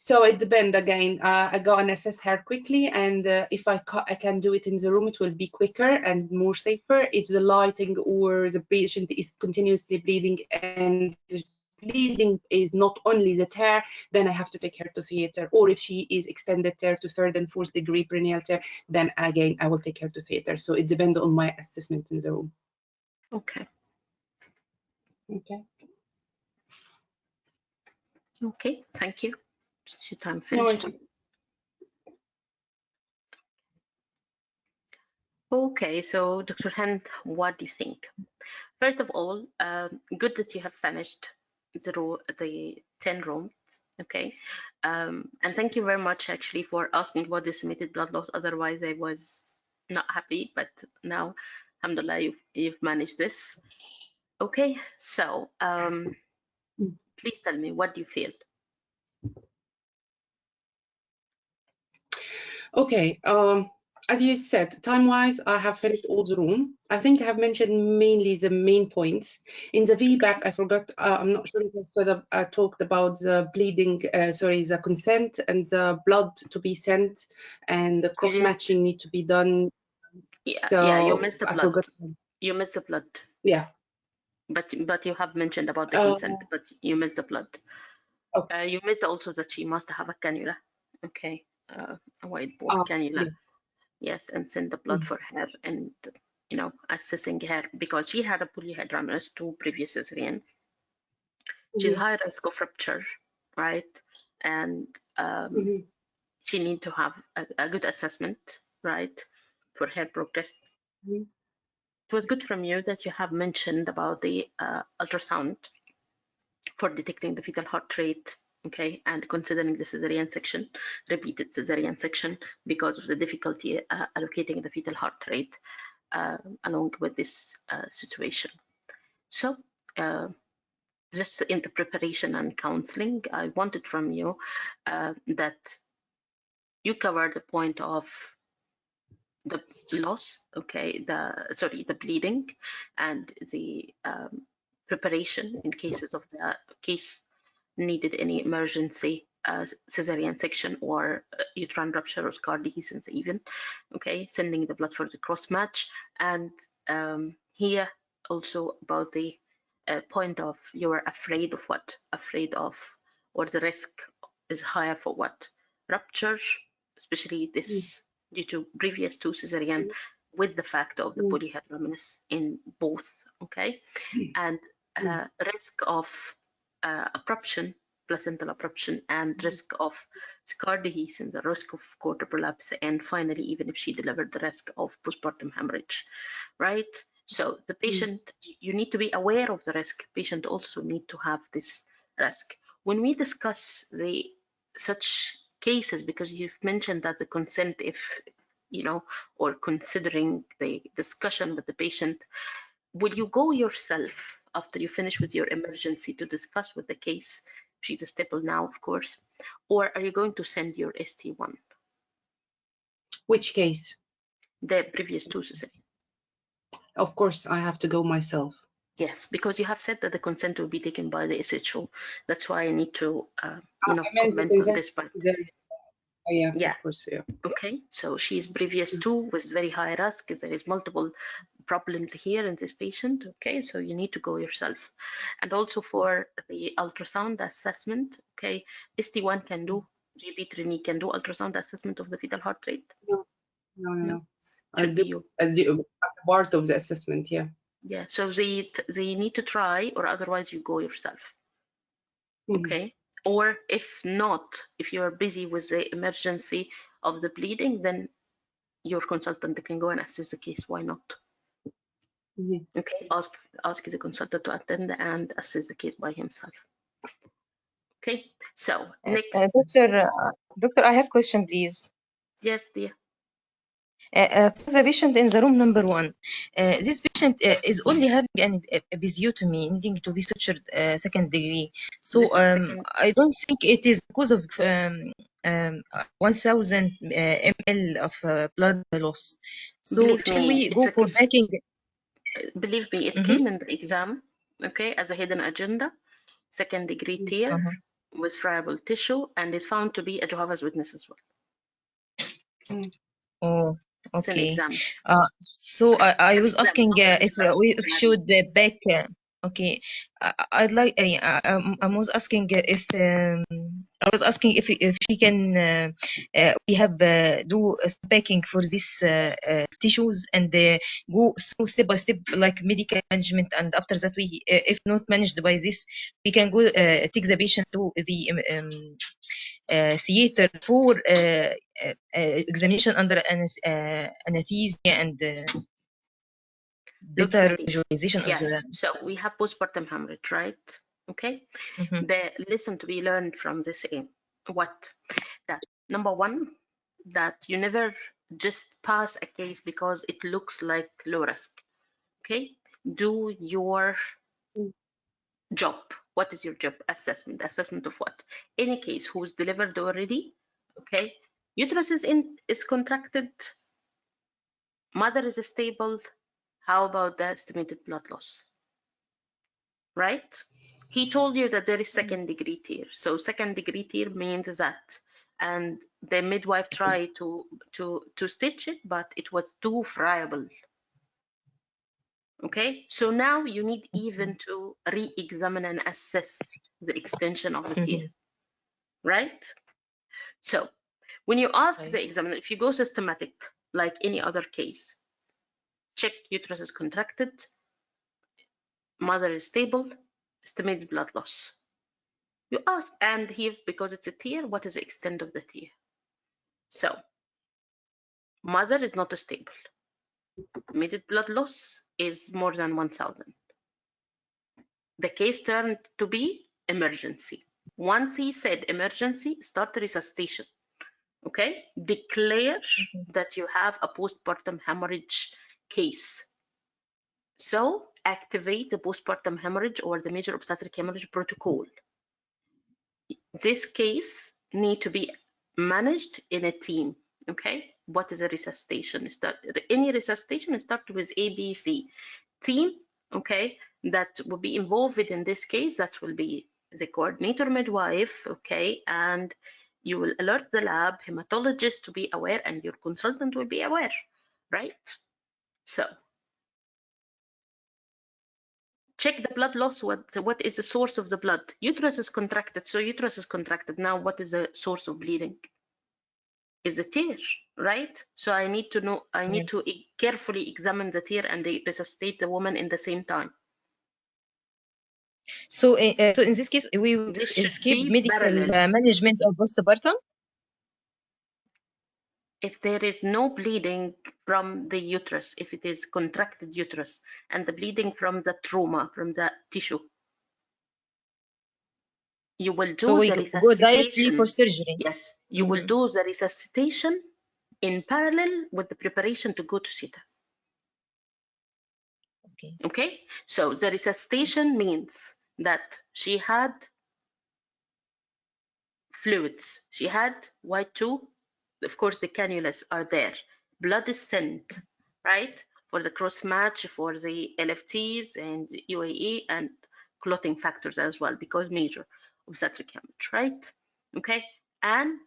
So it depends again. I go and assess her quickly, and if I can do it in the room, it will be quicker and more safer. If the lighting or the patient is continuously bleeding and the bleeding is not only the tear, then I have to take her to theater. Or if she is extended tear to 3rd and 4th degree perineal tear, then again I will take her to theater. So it depends on my assessment in the room. Okay. Okay. Okay, thank you. Is your time No finished? worries. Okay, so Dr. Hind, what do you think? First of all, good that you have finished the 10 rooms, okay? And thank you very much actually for asking about the estimated blood loss. Otherwise, I was not happy, but now, alhamdulillah, you've managed this. Okay, so please tell me, what do you feel? Okay, as you said, time-wise, I have finished all the room. I think I have mentioned mainly the main points. In the VBAC, I forgot, I'm not sure if I sort of talked about the bleeding, the consent and the blood to be sent, and the cross-matching need to be done. Yeah, So yeah, you missed the blood. I forgot. You missed the blood. Yeah. But you have mentioned about the consent, but you missed the blood. Okay. You missed also that she must have a cannula. Okay, a whiteboard cannula. Yeah. Yes, and send the blood for her, and assessing her because she had a polyhydramnios 2 previous cesarean. She's high risk of rupture, right? And she need to have a good assessment, right, for her progress. It was good from you that you have mentioned about the ultrasound for detecting the fetal heart rate okay, and considering the cesarean section, repeated cesarean section, because of the difficulty allocating the fetal heart rate along with this situation. So just in the preparation and counseling, I wanted from you that you cover the point of the loss, okay, the bleeding, and the preparation in cases of the case needed any emergency cesarean section or uterine rupture or scar dehiscence even, okay, sending the blood for the cross match. And here also about the point of you're afraid of what, afraid of, or the risk is higher for what, rupture, especially this due to previous two cesarean with the fact of the polyhydramnios in both, okay, and risk of abruption, placental abruption, and risk of scar dehiscence, the risk of cord prolapse, and finally, even if she delivered, the risk of postpartum hemorrhage, right? So the patient, you need to be aware of the risk. Patient also need to have this risk. When we discuss the such cases, because you've mentioned that the consent, if you know, or considering the discussion with the patient, will you go yourself after you finish with your emergency to discuss with the case? She's a stable now, of course, or are you going to send your ST1? Which case? The previous two cesarean. Of course, I have to go myself. Yes, because you have said that the consent will be taken by the SHO. That's why I need to, I meant the comment on consent this part. Oh, yeah, Yeah. of course, yeah. Okay, so she's previous two with very high risk. There is multiple problems here in this patient. Okay, so you need to go yourself. And also for the ultrasound assessment, okay, ST1 can do, GP trainee can do ultrasound assessment of the fetal heart rate. No. Should be you. As a part of the assessment, yeah. Yeah, so they need to try, or otherwise you go yourself. Okay, or if not, if you're busy with the emergency of the bleeding, then your consultant can go and assess the case. Why not? Okay, ask the consultant to attend and assess the case by himself. Okay, so next. Doctor, I have question, please. Yes, dear. For the patient in the room number 1, this patient is only having an episiotomy needing to be sutured second degree. So I don't think it is because of 1,000 ml of blood loss. So believe shall me, we go for backing? Believe me, it came in the exam, okay, as a hidden agenda, second degree tear with friable tissue, and it found to be a Jehovah's Witness as well. Oh, okay. Exam. So I was asking if we should back. Okay, I'd like. I was asking if I was asking if she can. We have do packing for these tissues and go through step by step like medical management, and after that we, if not managed by this, we can go take the patient to the theater for examination under anesthesia and better visualization of the. So we have postpartum hemorrhage, right? Okay. The lesson to be learned from this is what? That number one, that you never just pass a case because it looks like low risk. Okay. Do your job. What is your job? Assessment. Assessment of what? Any case who's delivered already. Okay. Uterus is contracted. Mother is stable. How about the estimated blood loss? Right? He told you that there is second degree tear. So second degree tear means that, and the midwife tried to stitch it, but it was too friable. Okay, so now you need even to re-examine and assess the extension of the tear, right? So when you ask the examiner, if you go systematic like any other case, check uterus is contracted, mother is stable, estimated blood loss. You ask, and here, because it's a tear, what is the extent of the tear? So mother is not stable. Estimated blood loss is more than 1,000. The case turned to be emergency. Once he said emergency, start resuscitation. Okay, declare that you have a postpartum hemorrhage case. So activate the postpartum hemorrhage or the major obstetric hemorrhage protocol. This case need to be managed in a team. Okay, what is a resuscitation? Any resuscitation start with ABC team. Okay, that will be involved in this case. That will be the coordinator midwife. Okay, and you will alert the lab hematologist to be aware, and your consultant will be aware, right? So check the blood loss. What is the source of the blood? Uterus is contracted, so uterus is contracted. Now, what is the source of bleeding? Is a tear, right? So I need to know. I need to carefully examine the tear and resuscitate the woman in the same time. So, so in this case, we would This should skip be medical parallel. management of postpartum. If there is no bleeding from the uterus, if it is contracted uterus, and the bleeding from the trauma, from the tissue, you will do So we the go directly resuscitation. for surgery. Yes, you will do the resuscitation in parallel with the preparation to go to SETA. Okay. Okay, so the resuscitation means that she had fluids, she had white tube, of course the cannulas are there, blood is sent, right, for the cross match, for the LFTs and UAE and clotting factors as well, because major obstetric hemorrhage, right? Okay, and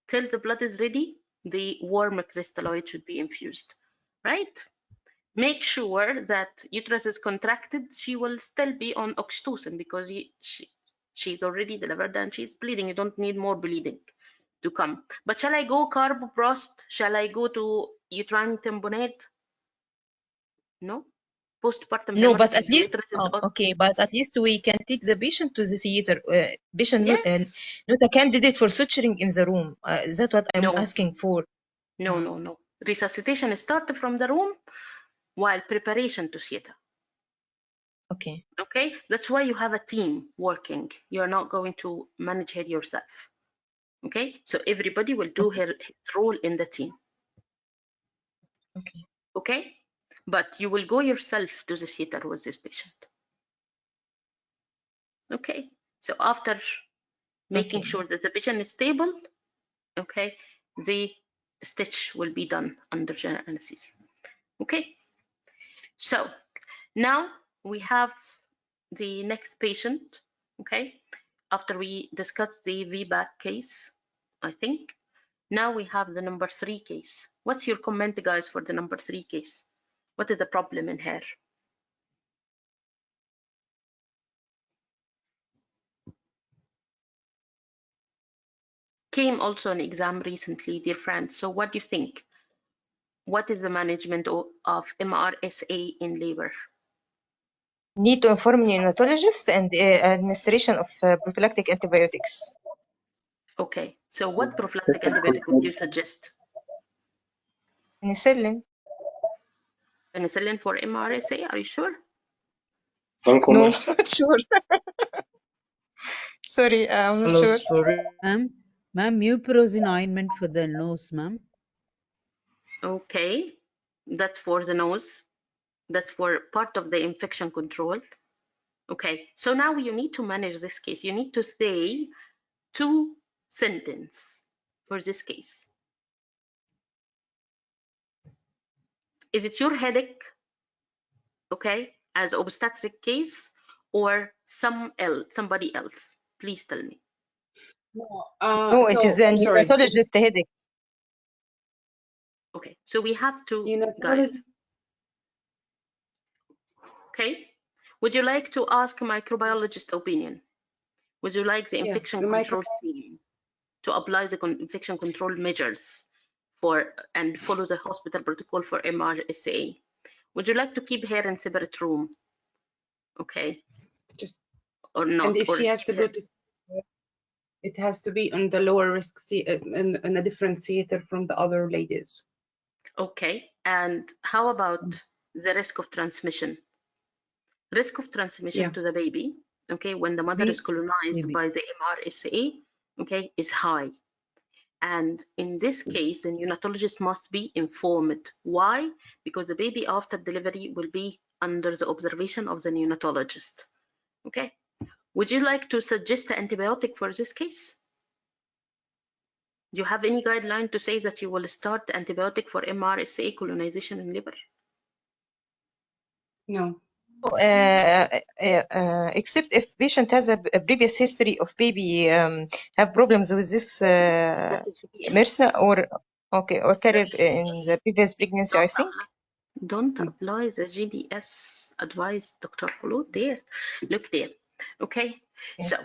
till the blood is ready, the warm crystalloid should be infused, right? Make sure that uterus is contracted. She will still be on oxytocin because she's already delivered and she's bleeding. You don't need more bleeding to come. But shall I go carboprost? Shall I go to uterine tamponade? No. Postpartum No, but hemorrhage, at least okay, but at least we can take the patient to the theater. Patient yes. not a candidate for suturing in the room. That's what I'm No. asking for. No, no, no. Resuscitation started from the room while preparation to theater. Okay. Okay, that's why you have a team working. You're not going to manage her yourself. Okay, so everybody will do his role in the team. Okay. Okay, but you will go yourself to the theater with this patient. Okay, so after making sure that the patient is stable, okay, the stitch will be done under general anesthesia. Okay, so now we have the next patient. Okay, after we discuss the VBAC case, I think now we have the number 3 case. What's your comment, guys, for the number 3 case? What is the problem in here? Came also an exam recently, dear friends. So what do you think? What is the management of MRSA in labor? Need to inform neonatologist and administration of prophylactic antibiotics. Okay, so what prophylactic antibiotic would you suggest? Penicillin. Penicillin for MRSA, are you sure? No, not sure. Sorry, I'm not sure. Ma'am, mupirocin ointment for the nose, ma'am. Okay, that's for the nose. That's for part of the infection control. Okay, so now you need to manage this case. You need to say 2 sentences for this case. Is it your headache, okay, as obstetric case, or somebody else? Please tell me. No, it is a neonatologist headache. Okay, so we have to, guys. Okay, would you like to ask a microbiologist opinion? Would you like the infection control team to apply the infection control measures for and follow the hospital protocol for MRSA? Would you like to keep her in separate room? Okay. Just or not? And if or she has to go to, it has to be on the lower risk in a different theater from the other ladies. Okay. And how about the risk of transmission? Risk of transmission to the baby okay, when the mother is colonized Maybe. by the MRSA, okay, is high. And in this case, the neonatologist must be informed. Why? Because the baby after delivery will be under the observation of the neonatologist. Okay. Would you like to suggest an antibiotic for this case? Do you have any guideline to say that you will start the antibiotic for MRSA colonization in liver? No. Except if patient has a previous history of baby have problems with this That is GBS. MRSA or carrier in the previous pregnancy, I think. Don't apply the GBS advice, Dr. Khulud, there. Look there. Okay. Yeah. So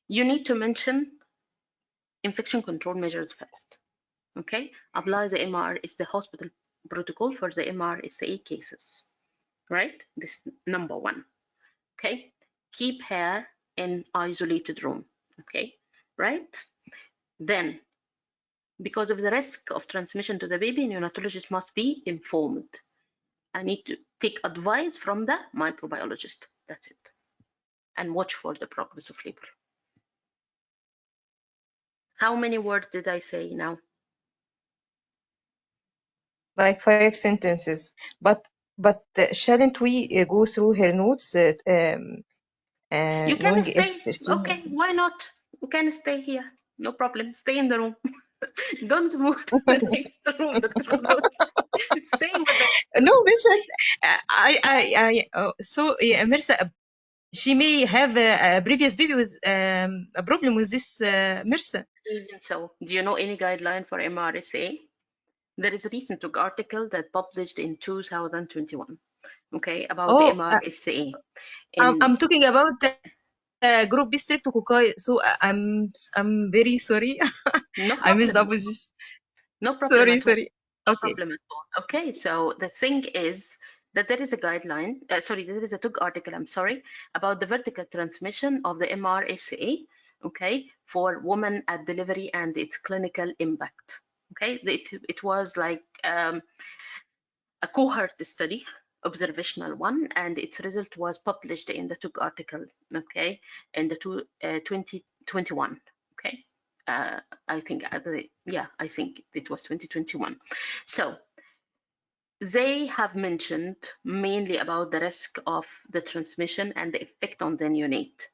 you need to mention infection control measures first. Okay. Apply the MR is the hospital protocol for the MRSA cases. Right? This number one. Okay. Keep her in isolated room. Okay. Right? Then, because of the risk of transmission to the baby, neonatologist must be informed. I need to take advice from the microbiologist. That's it. And watch for the progress of labor. How many words did I say now? Like 5 sentences. But shouldn't we go through her notes, You can knowing stay. if she Okay, has... why not? You can stay here. No problem. Stay in the room. Don't move to the next room, Dr. Khulud. Stay with us. No, patient. So MRSA, she may have a previous baby with a problem with this MRSA. Even so, do you know any guideline for MRSA? There is a recent article that published in 2021, okay, about the MRSA. I'm talking about group B streptococci. So I'm very sorry. No I messed up problem. with this. No problem at all. Sorry. No Okay. problem at all. Okay, so the thing is that there is a guideline, there is a TUG article, I'm sorry, about the vertical transmission of the MRSA, okay, for women at delivery and its clinical impact. Okay, it was like a cohort study, observational one, and its result was published in the TUG article, okay, in the 2021, okay. I think it was 2021. So they have mentioned mainly about the risk of the transmission and the effect on the neonate.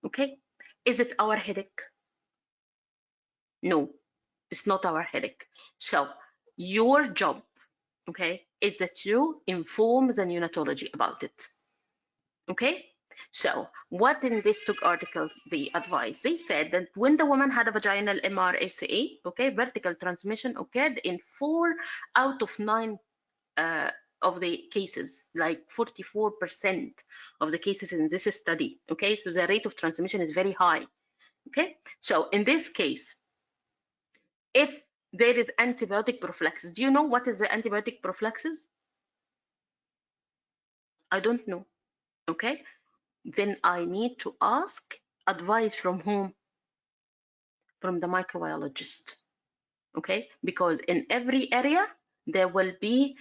Okay, is it our headache? No, it's not our headache. So your job, okay, is that you inform the neonatology about it. Okay, so what in these two articles they advise? They said that when the woman had a vaginal MRSA, okay, vertical transmission occurred in 4 out of 9 of the cases, like 44% of the cases in this study. Okay, so the rate of transmission is very high. Okay, so in this case, if there is antibiotic prophylaxis, do you know what is the antibiotic prophylaxis? I don't know. Okay, then I need to ask advice from whom? From the microbiologist. Okay, because in every area there will be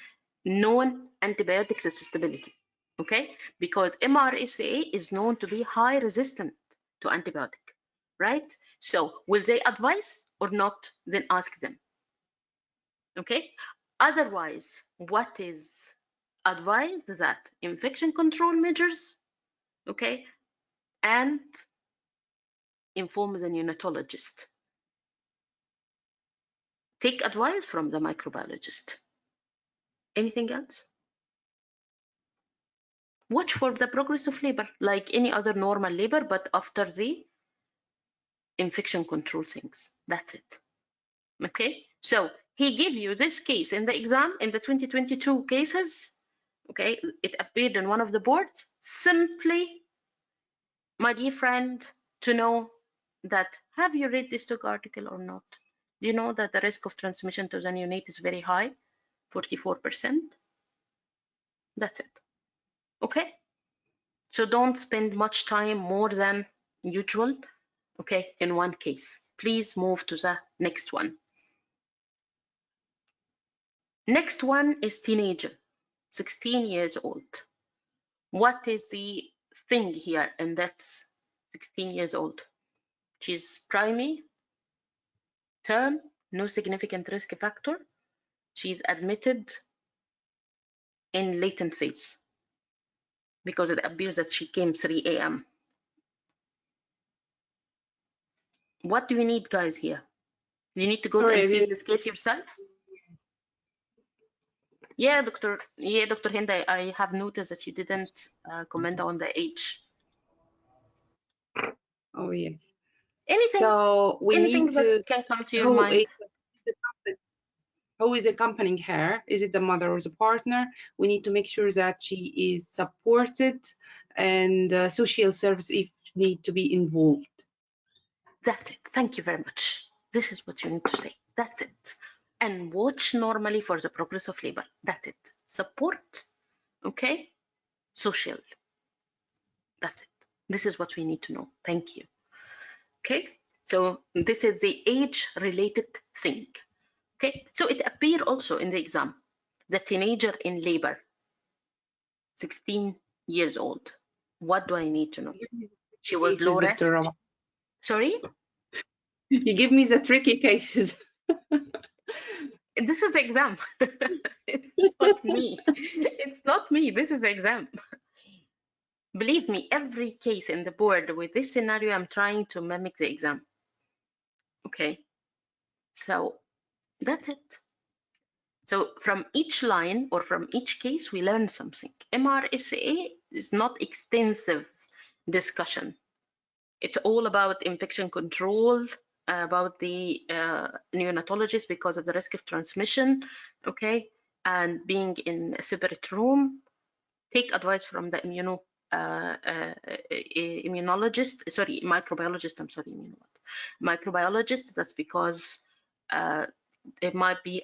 known antibiotic susceptibility. Okay, because MRSA is known to be high resistant to antibiotic, right? So will they advise or not? Then ask them. Okay, otherwise what is advised? That infection control measures, okay, and inform the neonatologist. Take advice from the microbiologist. Anything else? Watch for the progress of labor like any other normal labor, but after the infection control things. That's it. Okay, so he gave you this case in the exam in the 2022 cases. Okay, it appeared in one of the boards. Simply, my dear friend, to know that have you read this TUG article or not? Do you know that the risk of transmission to the neonate is very high, 44%? That's it. Okay, so don't spend much time more than usual, okay, in one case. Please move to the next one. Next one is teenager, 16 years old. What is the thing here in that 16 years old. She's primary, term, no significant risk factor. She's admitted in latent phase because it appears that she came 3 a.m. What do you need, guys, here? You need to go and see this case yourself? Yeah, Dr. Hind, I have noticed that you didn't comment on the age. Oh, yes. Anything, so we anything need that to can come to your mind. Who is accompanying her? Is it the mother or the partner? We need to make sure that she is supported and social service if need to be involved. That's it. Thank you very much. This is what you need to say. That's it. And watch normally for the progress of labor. That's it. Support, okay? Social. That's it. This is what we need to know. Thank you. Okay, so this is the age-related thing. Okay, so it appeared also in the exam, the teenager in labor, 16 years old. What do I need to know? She was low risk. Sorry? You give me the tricky cases. This is exam. It's not me. It's not me. This is exam. Believe me, every case in the board with this scenario, I'm trying to mimic the exam. Okay, so that's it. So from each line or from each case, we learn something. MRSA is not extensive discussion. It's all about infection control, about the neonatologist because of the risk of transmission, okay? And being in a separate room, take advice from the microbiologist. That's because there might be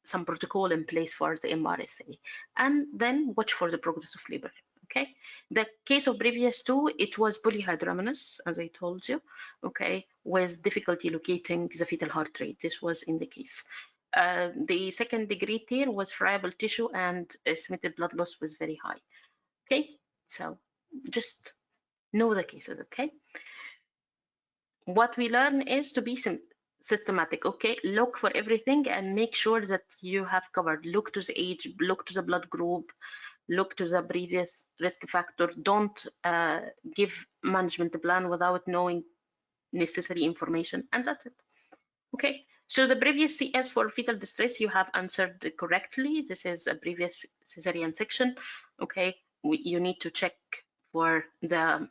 some protocol in place for the MRSA, and then watch for the progress of labor. Okay, the case of previous two, it was polyhydramnios, as I told you, okay, with difficulty locating the fetal heart rate. This was in the case. The second degree tear was friable tissue and estimated blood loss was very high. Okay, so just know the cases. Okay, what we learn is to be systematic. Okay, look for everything and make sure that you have covered. Look to the age, look to the blood group, look to the previous risk factor. Don't give management plan without knowing necessary information, and that's it. Okay, so the previous CS for fetal distress you have answered correctly. This is a previous cesarean section. Okay, you need to check for the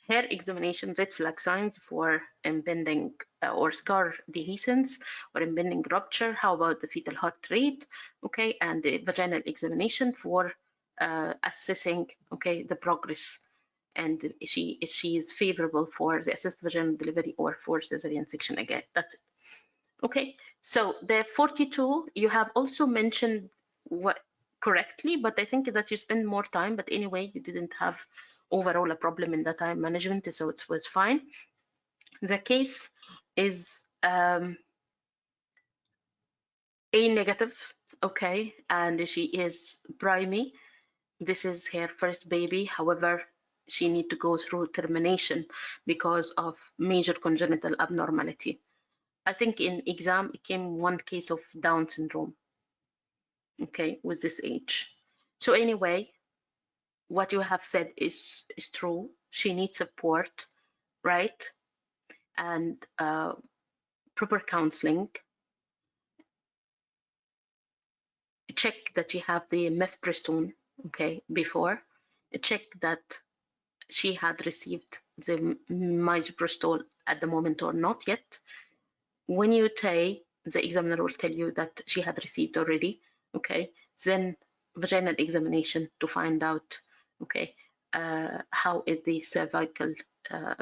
hair examination red flag signs for impending or scar dehiscence or impending rupture. How about the fetal heart rate? Okay, and the vaginal examination for assessing, okay, the progress, and if she is favorable for the assisted vaginal delivery or for cesarean section again. That's it. Okay, so the 42 you have also mentioned what correctly, but I think that you spend more time, but anyway, you didn't have overall a problem in the time management, so it was fine. The case is A negative, okay, and she is primary. This is her first baby. However, she need to go through termination because of major congenital abnormality. I think in exam it came one case of Down syndrome, okay, with this age. So anyway, what you have said is true. She needs support, right? And proper counseling. Check that you have the mifepristone, okay, before. Check that she had received the misoprostol at the moment or not yet. When you take, the examiner will tell you that she had received already, okay? Then vaginal examination to find out, okay, how is the cervical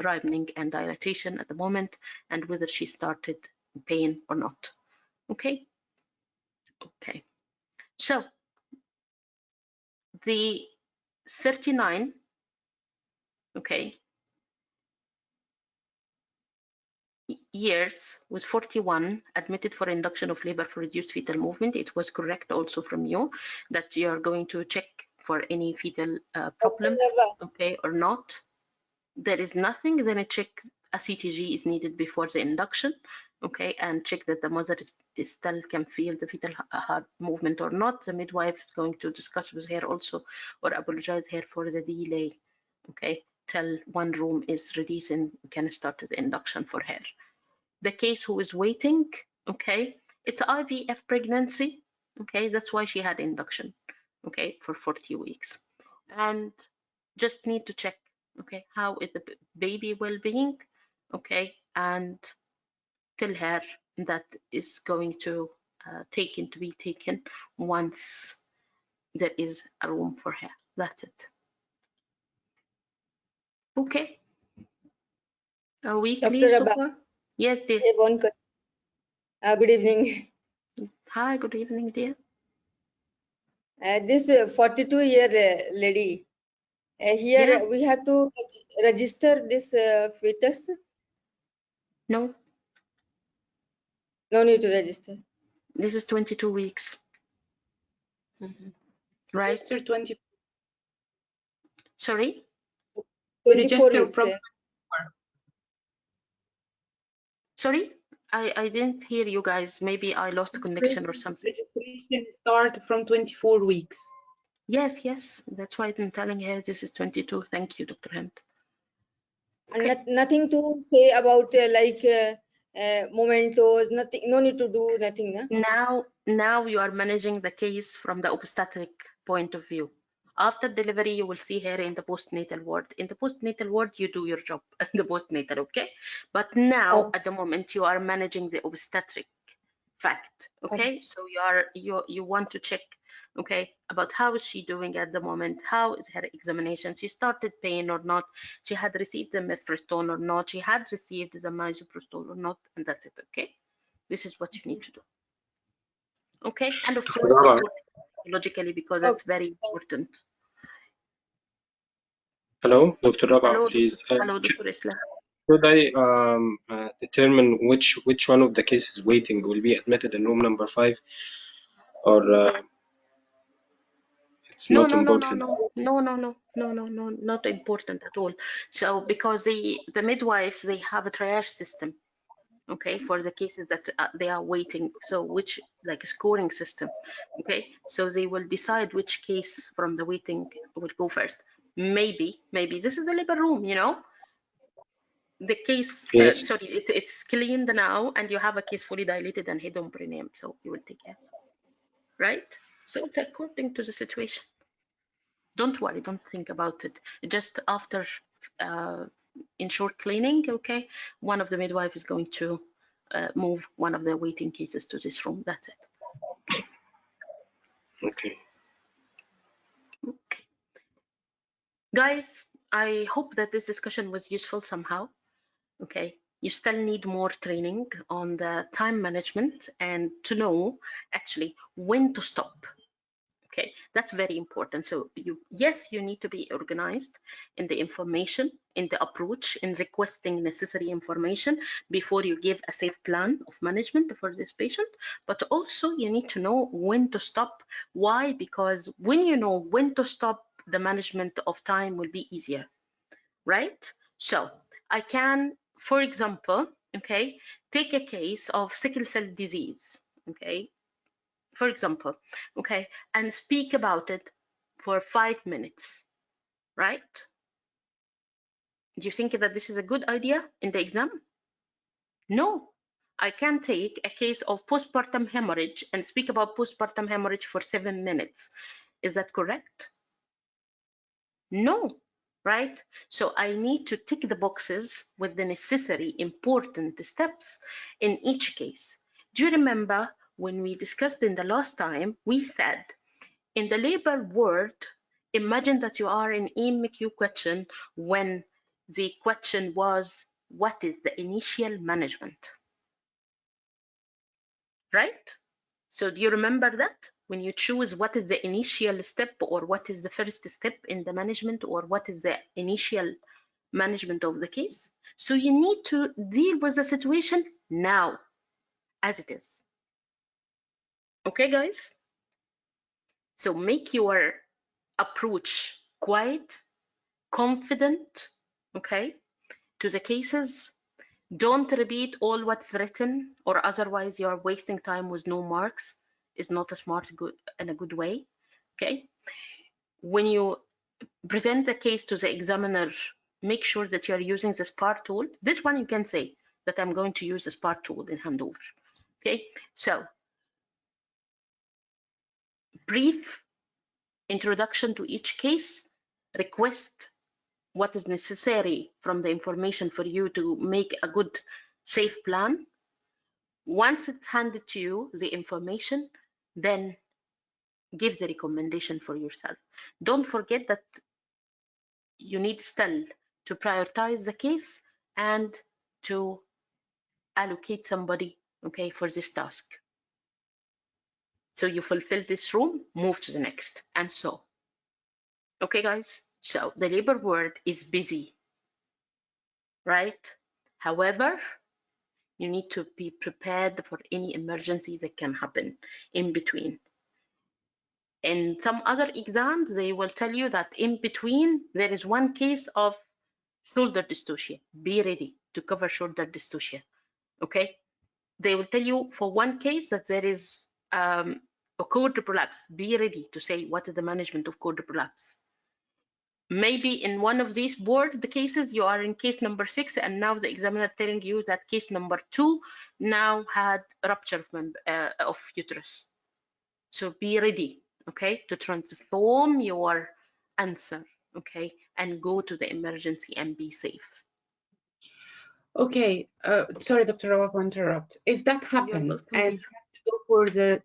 ripening and dilatation at the moment, and whether she started pain or not, okay? Okay, so the 39, okay, years with 41 admitted for induction of labor for reduced fetal movement. It was correct also from you that you are going to check for any fetal problem, okay, or not. there is nothing, then I check a CTG is needed before the induction, okay, and check that the mother is still can feel the fetal heart movement or not. The midwife is going to discuss with her also or apologize her for the delay, okay, till one room is released and can start the induction for her. The case who is waiting, okay, it's IVF pregnancy, okay, that's why she had induction, okay, for 40 weeks. And just need to check, okay, how is the baby well-being, okay, and tell her that is going to to be taken once there is a room for her. That's it. Okay. Are we clear Dr. so Abba, far? Yes, dear. I have one question. Good evening. Hi, good evening, dear. This 42-year lady, here Yeah. we have to register this fetus. No, No need to register. this is 22 weeks, right? Register 20. Sorry? 24 Register weeks. from Sorry? I didn't hear you guys. Maybe I lost connection or something. registration start from 24 weeks. Yes, yes. That's why I've been telling her this is 22. Thank you, Dr. Hemd. And nothing to say about mementos, nothing, no need to do nothing. No? Now you are managing the case from the obstetric point of view. After delivery, you will see her in the postnatal ward. In the postnatal ward, you do your job in the postnatal, okay? But now, Okay. at the moment, you are managing the obstetric fact, okay? So you want to check, okay, about how is she doing at the moment? How is her examination? She started pain or not? She had received the mifepristone or not? She had received the misoprostol or not? And that's it, okay? This is what you need to do. Okay, and of course support psychologically because that's very important. Hello, Dr. Rabah, Hello, please. hello, Dr. Isla. Should I determine which one of the cases waiting will be admitted in room number 5, or it's No, not no, no, no, important? no, not important at all. So because the midwives, they have a triage system, okay, for the cases that they are waiting. So which like scoring system, okay, so they will decide which case from the waiting will go first. Maybe this is a labor room, you know, the case, Yes. sorry, it's cleaned now and you have a case fully dilated and hidden perineum, so you will take care, right? So it's according to the situation. Don't worry, don't think about it. Just after in short cleaning, okay, one of the midwife is going to move one of the waiting cases to this room. That's it. Okay. Okay. Guys, I hope that this discussion was useful somehow. Okay, you still need more training on the time management and to know actually when to stop. Okay, that's very important. So yes, you need to be organized in the information, in the approach, in requesting necessary information before you give a safe plan of management for this patient, but also you need to know when to stop. Why? Because when you know when to stop, the management of time will be easier, right? So I can, for example, okay, take a case of sickle cell disease, okay, for example, okay, and speak about it for 5 minutes, right? Do you think that this is a good idea in the exam? No. I can take a case of postpartum hemorrhage and speak about postpartum hemorrhage for 7 minutes. Is that correct? No, right? So I need to tick the boxes with the necessary important steps in each case. Do you remember when we discussed in the last time, we said in the labor word, imagine that you are in MEQ question when the question was, what is the initial management? Right? So do you remember that? When you choose what is the initial step or what is the first step in the management or what is the initial management of the case. So you need to deal with the situation now as it is. Okay, guys? So make your approach quiet, confident, okay, to the cases. Don't repeat all what's written, or otherwise you're wasting time with no marks. Is not a smart good in a good way. Okay. When you present the case to the examiner, make sure that you're using the SPAR tool. This one you can say that I'm going to use the SPAR tool in handover. Okay. So brief introduction to each case, request what is necessary from the information for you to make a good, safe plan. Once it's handed to you, the information, then give the recommendation for yourself. Don't forget that you need still to prioritize the case and to allocate somebody, okay, for this task. So you fulfill this room, move to the next, and so. Okay, guys, so the labor ward is busy, right? However, you need to be prepared for any emergency that can happen in between. In some other exams, they will tell you that in between, there is one case of shoulder dystocia. Be ready to cover shoulder dystocia, okay? They will tell you for one case that there is a cord prolapse. Be ready to say what is the management of cord prolapse. Maybe in one of these board the cases, you are in case number 6, and now the examiner telling you that case number 2 now had rupture of uterus. So be ready, okay, to transform your answer, okay, and go to the emergency and be safe. Okay, sorry, Dr. Rawa, for interrupt. If that happened welcome. and you have to go for the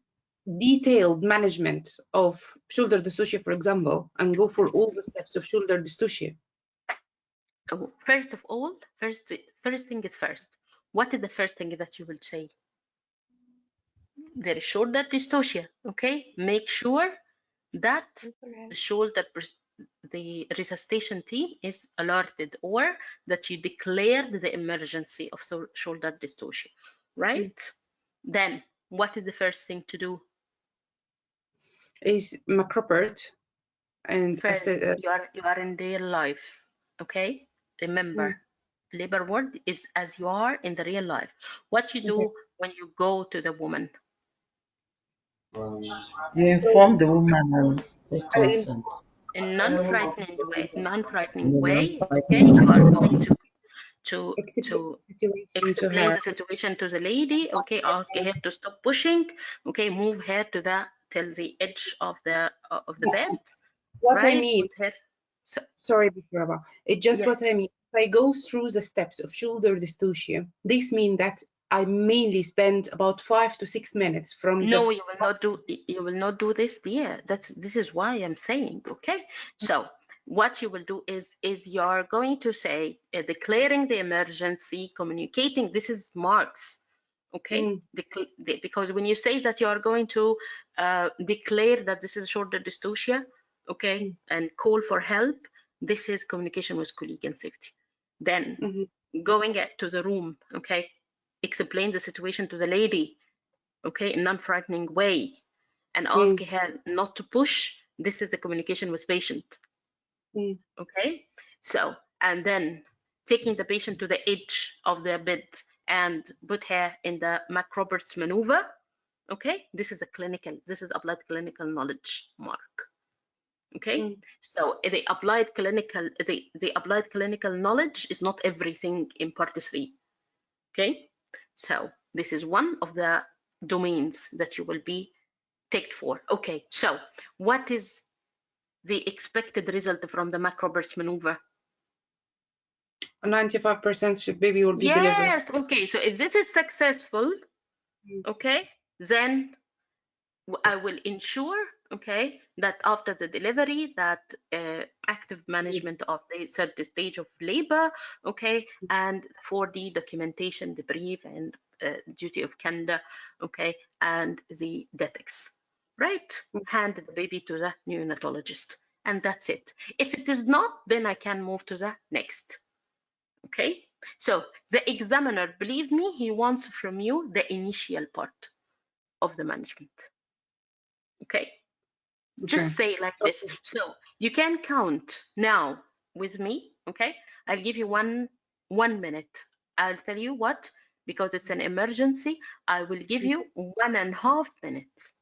detailed management of shoulder dystocia, for example, and go for all the steps of shoulder dystocia. Oh, first of all, first thing is first. What is the first thing that you will say? There is shoulder dystocia, okay? Make sure that the resuscitation team is alerted, or that you declared the emergency of shoulder dystocia, right? Then what is the first thing to do? Is macropert and first, you are in real life, okay? Remember, labor ward is as you are in the real life. What you do when you go to the woman? You inform the woman and take consent. In non-frightening way, Non-frightening okay? You are going to explain the situation to the lady, okay? Ask her to stop pushing, okay? Move her to till the edge of the bed. What right? I mean, sorry, Bikraba, it's just what I mean. If I go through the steps of shoulder dystocia, this means that I mainly spend about 5 to 6 minutes from No, you will not do this, dear. This is why I'm saying, okay? So what you will do is you're going to say declaring the emergency, communicating. This is marks, okay? Because when you say that you are going to declare that this is shoulder dystocia, okay, and call for help, this is communication with colleague and safety. Then going to the room, okay, explain the situation to the lady, okay, in non-frightening way, and ask her not to push. This is the communication with patient, okay? So, and then taking the patient to the edge of the bed and put her in the McRoberts maneuver, okay? This is applied clinical knowledge, Mark, okay? So the applied clinical knowledge is not everything in part 3, okay? So this is one of the domains that you will be ticked for. Okay, so what is the expected result from the McRoberts maneuver? 95% baby will be delivered. Yes, okay, so if this is successful, okay, then I will ensure, okay, that after the delivery, that active management of the third stage of labor, okay, and 4D documentation, debrief, and duty of candor, okay, and the DETEX, right? Hand the baby to the neonatologist, and that's it. If it is not, then I can move to the next, okay? So the examiner, believe me, he wants from you the initial part of the management. Okay, just say like this. So you can count now with me, okay? I'll give you one minute. I'll tell you what, because it's an emergency, I will give you 1.5 minutes,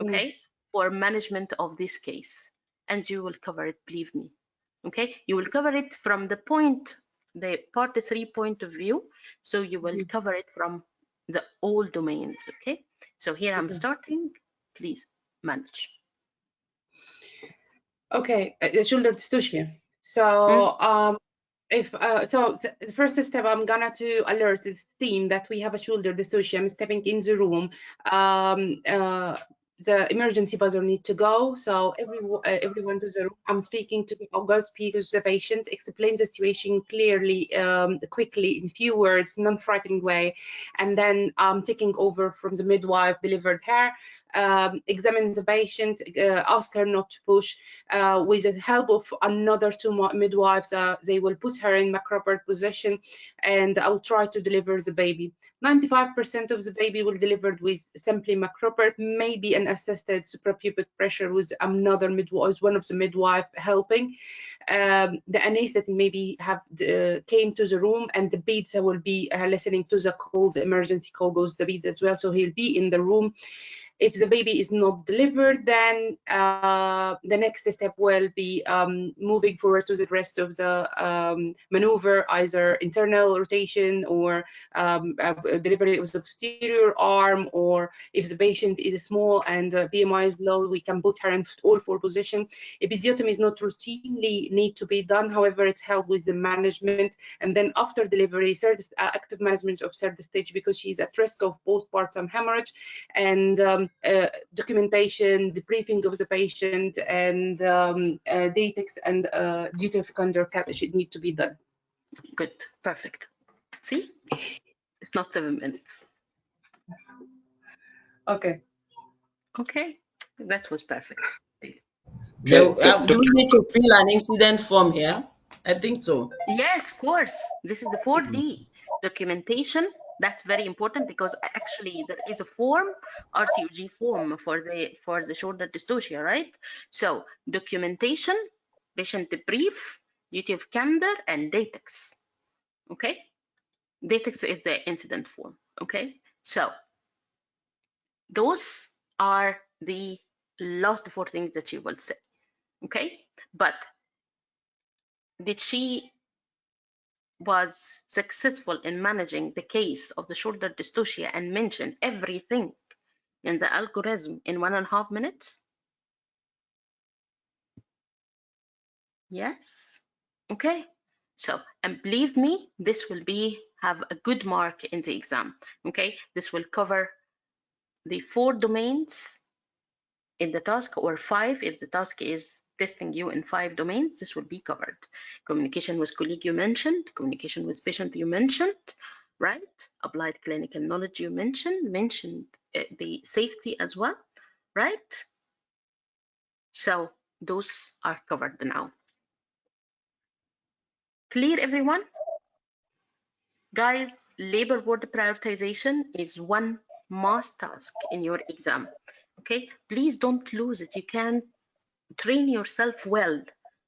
okay, for management of this case. And you will cover it, believe me. Okay, you will cover it from the part 3 point of view. So you will cover it from the all domains. Okay, so here I'm starting. Please manage. Okay, the shoulder dystocia. So the first step, I'm gonna to alert this team that we have a shoulder dystocia. I'm stepping in the room. The emergency buzzer need to go. So everyone to the room. I'm speaking to the patient, explain the situation clearly, quickly, in few words, non-threatening way, and then I'm taking over from the midwife, delivered her, examine the patient, ask her not to push. With the help of another 2 midwives, they will put her in macropert position, and I will try to deliver the baby. 95% of the baby will delivered with simply macropert, maybe an assisted suprapubic pressure with another midwife, one of the midwife helping. The anesthetic maybe came to the room, and the beads will be listening to the call. The emergency call goes to the beads as well, so he'll be in the room. If the baby is not delivered, then the next step will be moving forward to the rest of the maneuver, either internal rotation or delivery of the posterior arm, or if the patient is small and BMI is low, we can put her in all 4 position. Episiotomy is not routinely need to be done, however, it's helped with the management. And then after delivery, active management of third stage, because she's at risk of postpartum hemorrhage, and documentation, debriefing of the patient, and datics and duty of conduct should need to be done. Good, perfect. See, it's not 7 minutes. Okay. Okay, that was perfect. Do we need to fill an incident form here? I think so. Yes, of course. This is the 4D documentation. That's very important, because actually there is a form, RCOG form for the shoulder dystocia, right? So documentation, patient debrief, duty of candor, and datics. Okay, datics is the incident form. Okay, so those are the last 4 things that you will say. Okay, but did she was successful in managing the case of the shoulder dystocia and mentioned everything in the algorithm in 1.5 minutes? Yes. Okay. So, and believe me, this will have a good mark in the exam. Okay. This will cover the 4 domains in the task, or 5 if the task is testing you in 5 domains. This will be covered. Communication with colleague you mentioned, communication with patient you mentioned, right? Applied clinical knowledge you mentioned the safety as well, right? So those are covered now. Clear, everyone? Guys, labor ward prioritization is one must task in your exam. Okay, please don't lose it. You can train yourself well,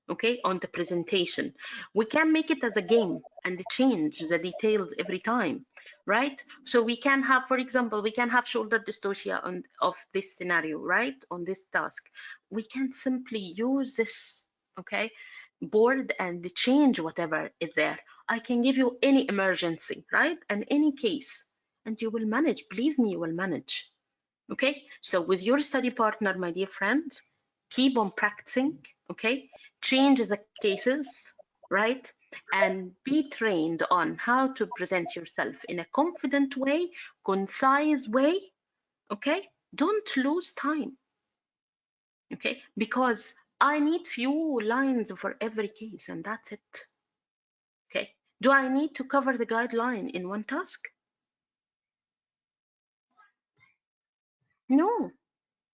okay, on the presentation. We can make it as a game and change the details every time, right? So we can have, for example, we can have shoulder dystocia of this scenario, right, on this task. We can simply use this, okay, board and change whatever is there. I can give you any emergency, right, and any case, and you will manage. Believe me, you will manage. Okay, so with your study partner, my dear friends, keep on practicing, okay? Change the cases, right? And be trained on how to present yourself in a confident way, concise way, okay? Don't lose time, okay? Because I need few lines for every case, and that's it, okay? Do I need to cover the guideline in one task? No,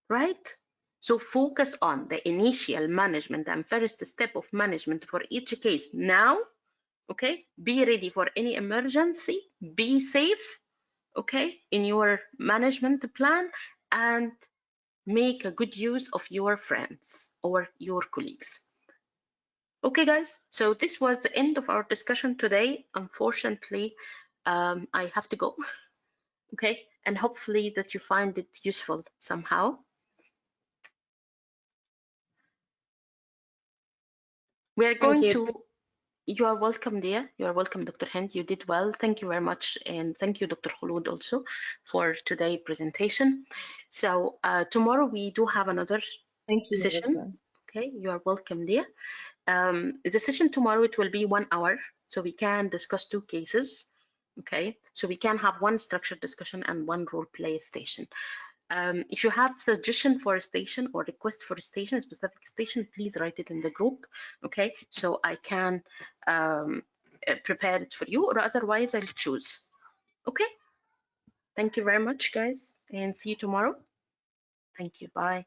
right? So focus on the initial management and first step of management for each case now, okay? Be ready for any emergency, be safe, okay, in your management plan, and make a good use of your friends or your colleagues. Okay, guys, so this was the end of our discussion today. Unfortunately, I have to go. Okay, and hopefully that you find it useful somehow. We are going to, you are welcome, dear. You are welcome, Dr. Hind. You did well. Thank you very much. And thank you, Dr. Khulud, also for today's presentation. So tomorrow we do have another session. Okay, you are welcome, dear. The session tomorrow, it will be 1 hour. So we can discuss 2 cases. Okay, so we can have one structured discussion and one role play station. If you have suggestion for a station or request for a station, a specific station, please write it in the group, okay? So I can prepare it for you, or otherwise I'll choose, okay? Thank you very much, guys, and see you tomorrow. Thank you, bye.